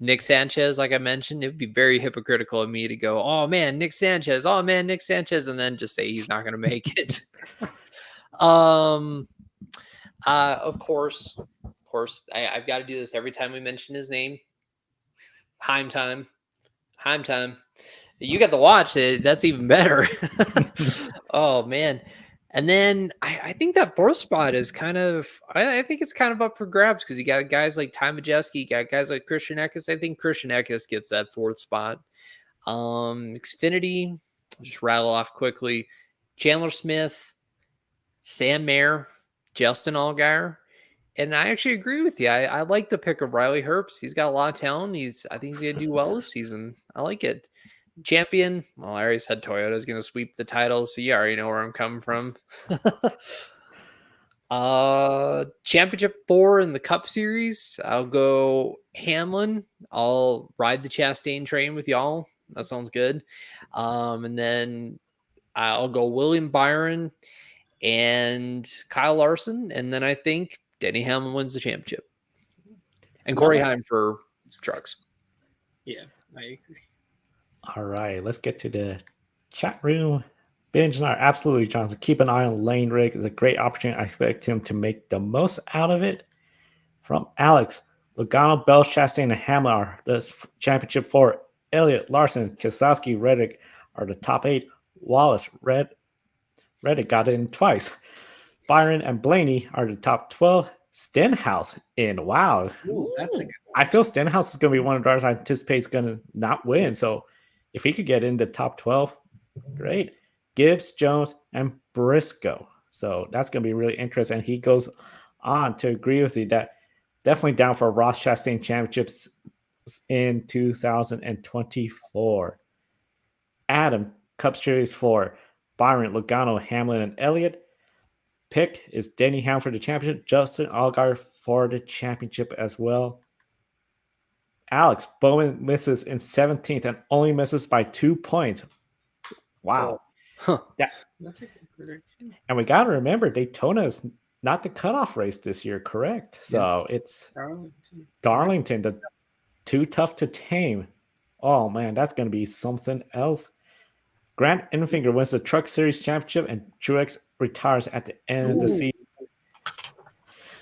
Nick Sanchez, like I mentioned, it would be very hypocritical of me to go, oh, man, Nick Sanchez. Oh, man, Nick Sanchez. And then just say he's not going to make it. Of course, I've got to do this every time we mention his name. Heim time. You got the watch. That's even better. Oh, man. And then I think that 4th spot is kind of, I think it's kind of up for grabs because you got guys like Ty Majeski, you got guys like Christian Eckes. I think Christian Eckes gets that 4th spot. Xfinity, I'll just rattle off quickly. Chandler Smith, Sam Mayer, Justin Allgaier. And I actually agree with you. I like the pick of Riley Herbst. He's got a lot of talent. I think he's going to do well this season. I like it. Champion, well, I already said Toyota's going to sweep the title, so you already know where I'm coming from. Championship 4 in the Cup Series. I'll go Hamlin. I'll ride the Chastain train with y'all. That sounds good. And then I'll go William Byron and Kyle Larson. And then I think Denny Hamlin wins the championship. And Corey Heim for trucks.
Yeah, I agree.
All right, let's get to the chat room. Binge and I are absolutely trying to keep an eye on Lane Rig. It's a great opportunity. I expect him to make the most out of it. From Alex, Logano, Bell, Chastain, and Hamlin are the championship 4. Elliott, Larson, Keselowski, Reddick are the top 8. Wallace, Reddick got in twice. Byron and Blaney are the top 12. Stenhouse in. Wow.
Ooh, that's a good one.
I feel Stenhouse is going to be one of the drivers I anticipate is going to not win. So if he could get in the top 12, great. Gibbs, Jones, and Briscoe. So that's going to be really interesting. He goes on to agree with you that definitely down for Ross Chastain championships in 2024. Adam, Cup Series 4. Byron, Logano, Hamlin, and Elliott. Pick is Denny Hamlin for the championship. Justin Allgaier for the championship as well. Alex, Bowman misses in 17th and only misses by 2 points. Wow.
Huh.
That's a good prediction.
And we got to remember, Daytona is not the cutoff race this year, correct? So it's Darlington, the too tough to tame. Oh, man, that's going to be something else. Grant Enfinger wins the Truck Series championship, and Truex retires at the end of the season.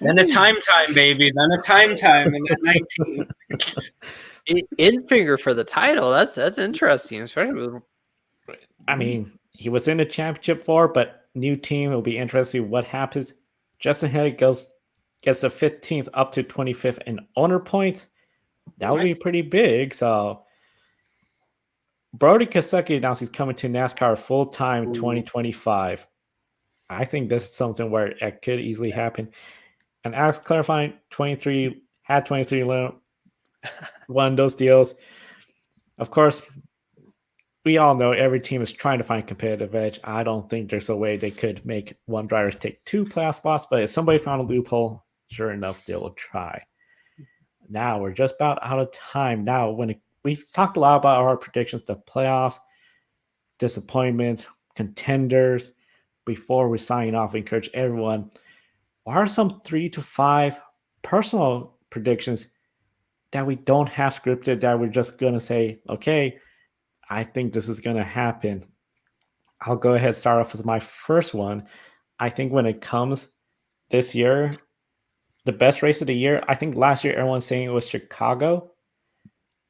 Then a time, baby. Then a time in the 19.
Enfinger for the title. That's interesting, especially with.
I mean, he was in the championship 4, but new team. It'll be interesting what happens. Justin Haley gets the 15th up to 25th in owner points. That would be pretty big. So Brody Kosecki announced he's coming to NASCAR full-time 2025. I think this is something where it could easily happen. And Alex clarifying, 23 won those deals. Of course, we all know every team is trying to find competitive edge. I don't think there's a way they could make one driver take 2 playoff spots, but if somebody found a loophole, sure enough, they will try. Now we're just about out of time. Now, we've talked a lot about our predictions, the playoffs, disappointments, contenders. Before we sign off, we encourage everyone, what are some 3 to 5 personal predictions that we don't have scripted, that we're just going to say, okay, I think this is going to happen? I'll go ahead and start off with my first one. I think when it comes this year, the best race of the year, I think last year everyone's saying it was Chicago.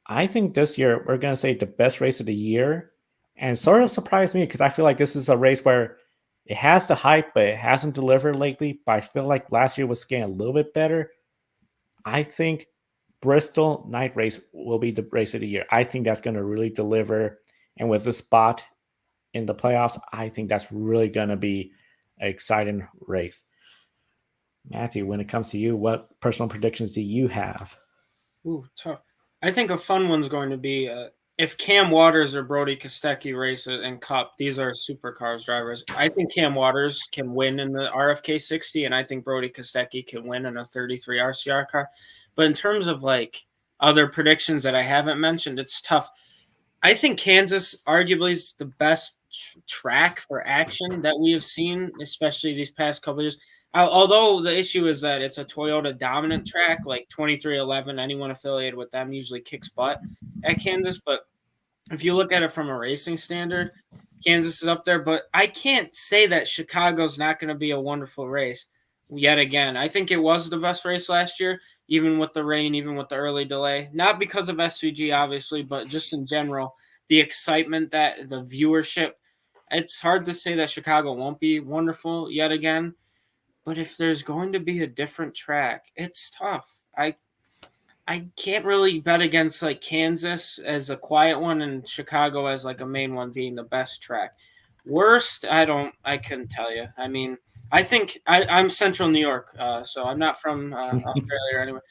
I think this year we're going to say the best race of the year. And sort of surprised me because I feel like this is a race where it has the hype, but it hasn't delivered lately. But I feel like last year was getting a little bit better. I think Bristol night race will be the race of the year. I think that's going to really deliver. And with the spot in the playoffs, I think that's really going to be an exciting race. Matthew, when it comes to you, what personal predictions do you have?
Ooh, tough. I think a fun one's going to be if Cam Waters or Brody Kostecki race in Cup. These are supercars drivers. I think Cam Waters can win in the RFK 60, and I think Brody Kostecki can win in a 33 RCR car. But in terms of like other predictions that I haven't mentioned, it's tough. I think Kansas arguably is the best track for action that we have seen, especially these past couple of years. Although the issue is that it's a Toyota dominant track, like 2311, anyone affiliated with them usually kicks butt at Kansas. But if you look at it from a racing standard, Kansas is up there. But I can't say that Chicago's not going to be a wonderful race yet again. I think it was the best race last year, even with the rain, even with the early delay. Not because of SVG, obviously, but just in general, the excitement, that the viewership. It's hard to say that Chicago won't be wonderful yet again. But if there's going to be a different track, it's tough. I can't really bet against like Kansas as a quiet one and Chicago as like a main one being the best track. Worst, I couldn't tell you. I mean, I think I'm Central New York, so I'm not from Australia or anywhere.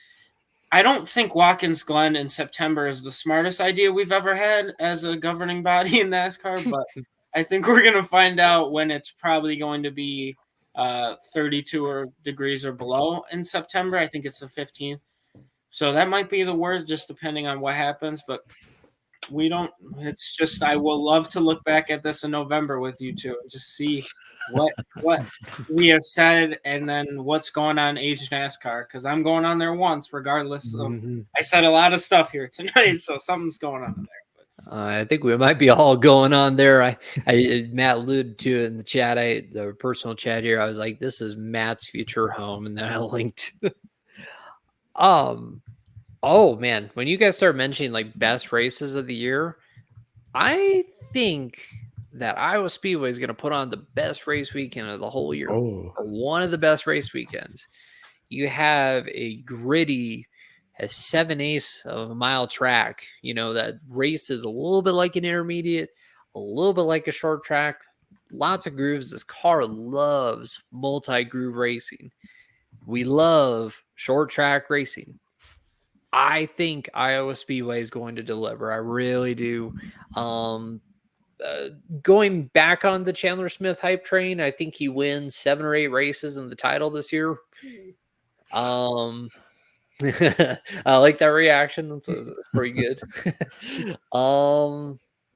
I don't think Watkins Glen in September is the smartest idea we've ever had as a governing body in NASCAR, but I think we're going to find out when it's probably going to be 32 degrees or below in September. I think it's the 15th. So that might be the worst, just depending on what happens. But we don't. It's just I will love to look back at this in November with you two and just see what we have said and then what's going on Age NASCAR, because I'm going on there once, regardless of. I said a lot of stuff here tonight, so something's going on there.
I think we might be all going on there. I Matt alluded to it in the chat, the personal chat here. I was like, "This is Matt's future home," and then I linked. Oh man, when you guys start mentioning like best races of the year, I think that Iowa Speedway is going to put on the best race weekend of the whole year, or one of the best race weekends. You have a gritty, a 7/8 of a mile track. You know, that race is a little bit like an intermediate, a little bit like a short track, lots of grooves. This car loves multi-groove racing. We love short track racing. I think Iowa Speedway is going to deliver. I really do. Going back on the Chandler Smith hype train, I think he wins 7 or 8 races in the title this year. I like that reaction. That's pretty good.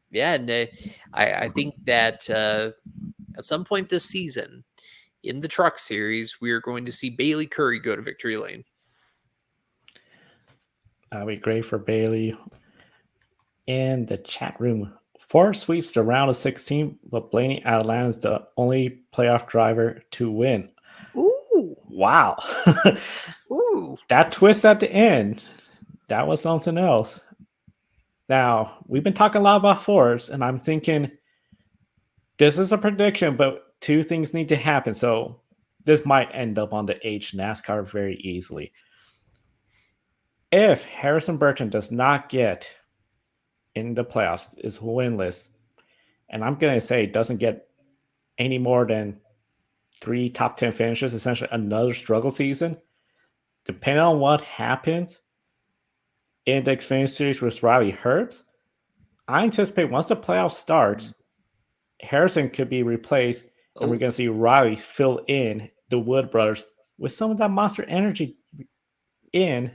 Yeah, and I think that at some point this season in the Truck Series, we are going to see Bailey Curry go to victory lane.
That'd be great for Bailey. In the chat room, Ford sweeps the round of 16, but Blaney Atlanta is the only playoff driver to win.
Ooh.
Wow.
Ooh.
That twist at the end, that was something else. Now, we've been talking a lot about Fords, and I'm thinking this is a prediction, but 2 things need to happen. So this might end up on the Age NASCAR very easily. If Harrison Burton does not get in the playoffs, is winless, and I'm going to say doesn't get any more than 3 top 10 finishes, essentially another struggle season, depending on what happens in the Xfinity Series with Riley Herbst, I anticipate once the playoffs starts, Harrison could be replaced, and we're going to see Riley fill in the Wood brothers with some of that monster energy in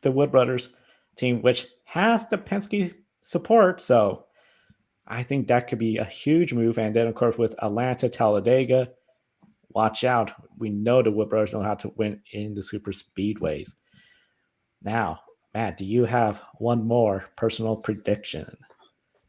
the Wood brothers team, which has the Penske support. So I think that could be a huge move. And then, of course, with Atlanta, Talladega, watch out. We know the Wood brothers know how to win in the super speedways. Now, Matt, do you have one more personal prediction?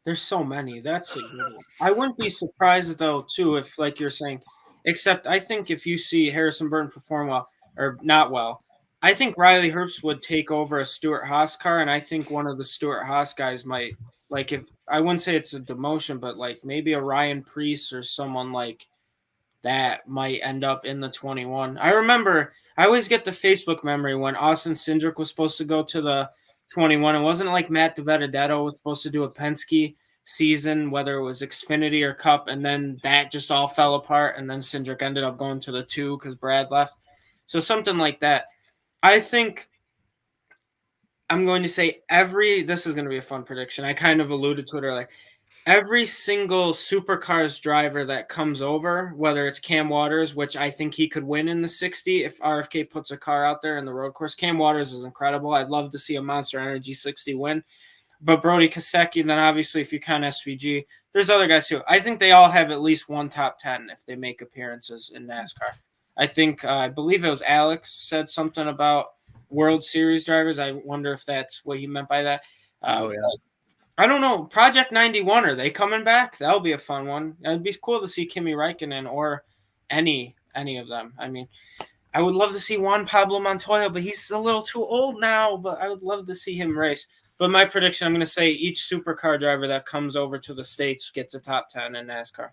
There's so many. That's a good one. I wouldn't be surprised, though, too, if, like you're saying, except I think if you see Harrison Burton perform well, or not well, I think Riley Herbst would take over a Stuart Haas car, and I think one of the Stuart Haas guys might, like, if I wouldn't say it's a demotion, but like maybe a Ryan Preece or someone like that might end up in the 21. I remember, I always get the Facebook memory when Austin Cindric was supposed to go to the 21. It wasn't like Matt DiBenedetto was supposed to do a Penske season, whether it was Xfinity or Cup, and then that just all fell apart, and then Cindric ended up going to the 2 because Brad left. So something like that. I think I'm going to say this is going to be a fun prediction. I kind of alluded to it earlier. Every single supercars driver that comes over, whether it's Cam Waters, which I think he could win in the 60 if RFK puts a car out there in the road course. Cam Waters is incredible. I'd love to see a Monster Energy 60 win. But Brody Kosecki, then obviously if you count SVG, there's other guys too. I think they all have at least one top 10 if they make appearances in NASCAR. I think, I believe it was Alex said something about World Series drivers. I wonder if that's what he meant by that.
Yeah.
I don't know. Project 91, are they coming back? That'll be a fun one. It'd be cool to see Kimi Räikkönen or any of them. I mean, I would love to see Juan Pablo Montoya, but he's a little too old now, but I would love to see him race. But my prediction, I'm going to say each supercar driver that comes over to the States gets a top 10 in NASCAR.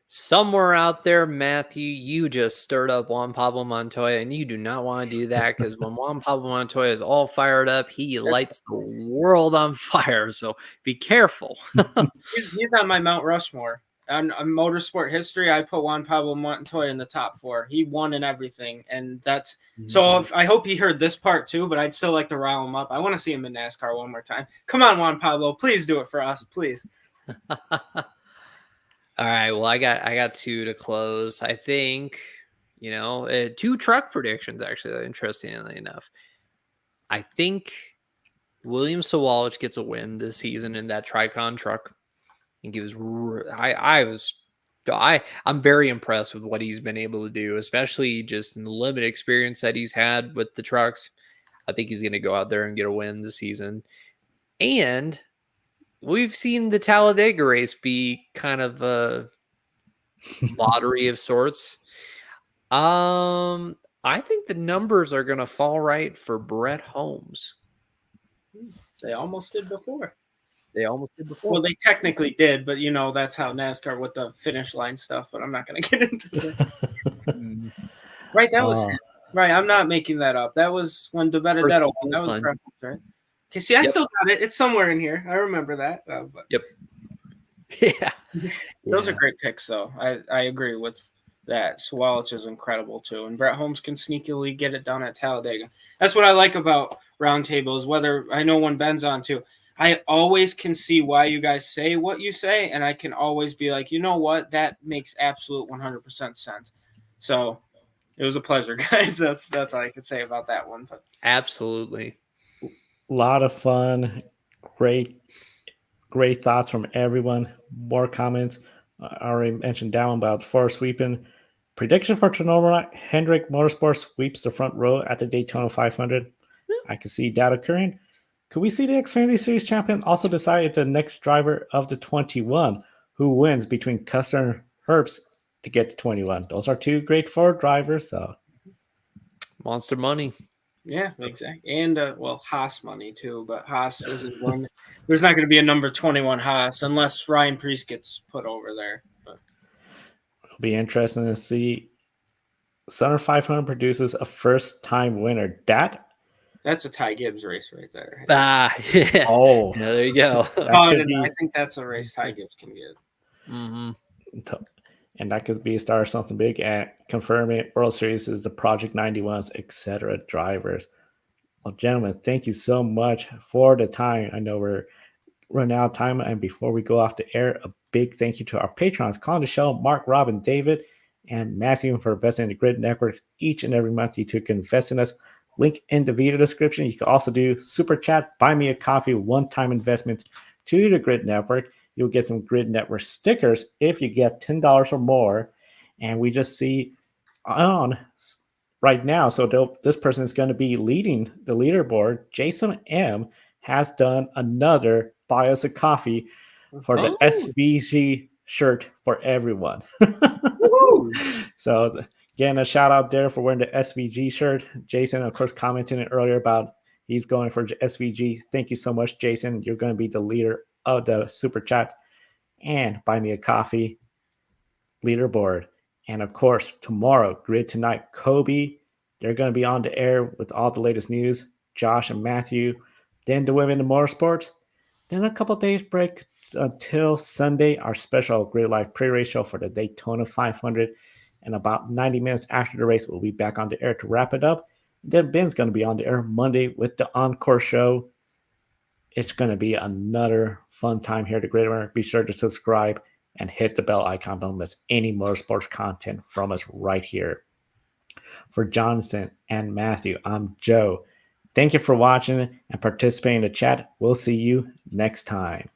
Somewhere out there, Matthew, you just stirred up Juan Pablo Montoya, and you do not want to do that because when Juan Pablo Montoya is all fired up, he lights the world on fire. So be careful.
He's on my Mount Rushmore. On motorsport history, I put Juan Pablo Montoya in the top 4. He won in everything, and that's so. I hope he heard this part too, but I'd still like to rile him up. I want to see him in NASCAR one more time. Come on, Juan Pablo, please do it for us, please.
All right. Well, I got two to close. I think, two truck predictions actually, interestingly enough. I think William Sawalich gets a win this season in that Tricon truck. I think he was I'm very impressed with what he's been able to do, especially just in the limited experience that he's had with the trucks. I think he's going to go out there and get a win this season. And we've seen the Talladega race be kind of a lottery of sorts. I think the numbers are going to fall right for Brett Holmes.
They almost did before.
Well,
they technically did, but that's how NASCAR with the finish line stuff. But I'm not going to get into that. Right, that was it. Right. I'm not making that up. That was when De Benedetto won. That was Brett Holmes, right? Okay, see, I still got it. It's somewhere in here. I remember that. But
yep. Yeah.
Those are great picks, though. I agree with that. Sawalich is incredible, too. And Brett Holmes can sneakily get it done at Talladega. That's what I like about roundtables, whether I know when Ben's on, too. I always can see why you guys say what you say, and I can always be like, you know what? That makes absolute 100% sense. So it was a pleasure, guys. That's all I could say about that one. But
absolutely.
A lot of fun. Great thoughts from everyone. More comments. I already mentioned down about Forrest sweeping. Prediction for Sonoma, Hendrick Motorsports sweeps the front row at the Daytona 500. I can see that occurring. Could we see the Xfinity Series champion also decide if the next driver of the 21 who wins between Custer and Herbst to get to 21? Those are two great Ford drivers. So
monster money.
Yeah, exactly. And Haas money too, but Haas isn't one. There's not going to be a number 21 Haas unless Ryan Preece gets put over there. But
it'll be interesting to see. Summer 500 produces a first-time winner.
That's a Ty Gibbs race right there.
Yeah.
Oh,
yeah, there you go.
I think that's a race Ty Gibbs can get.
Mm-hmm.
And that could be a start of something big. And confirming World Series is the Project 91s, etc. drivers. Well, gentlemen, thank you so much for the time. I know we're running out of time. And before we go off the air, a big thank you to our patrons, calling the show, Mark, Rob, and David, and Matthew for investing in the Grid Network each and every month. You two can invest in us. Link in the video description. You can also do Super Chat, buy me a coffee, one-time investment to the Grid Network. You'll get some Grid Network stickers if you get $10 or more. And we just see on right now, so this person is going to be leading the leaderboard. Jason M. has done another buy us a coffee for the SVG shirt for everyone. So again, a shout out there for wearing the SVG shirt. Jason, of course, commented earlier about he's going for SVG. Thank you so much, Jason. You're going to be the leader of the Super Chat and buy me a coffee leaderboard. And of course, tomorrow, Grid Tonight, Kobe, they're going to be on the air with all the latest news. Josh and Matthew, then the Women in Motorsports. Then a couple days break until Sunday, our special Grid Live pre-race show for the Daytona 500. And about 90 minutes after the race, we'll be back on the air to wrap it up. Then Ben's going to be on the air Monday with the Encore show. It's going to be another fun time here at the Grid Network. Be sure to subscribe and hit the bell icon. Don't miss any motorsports content from us right here. For Jonathan and Matthew, I'm Joe. Thank you for watching and participating in the chat. We'll see you next time.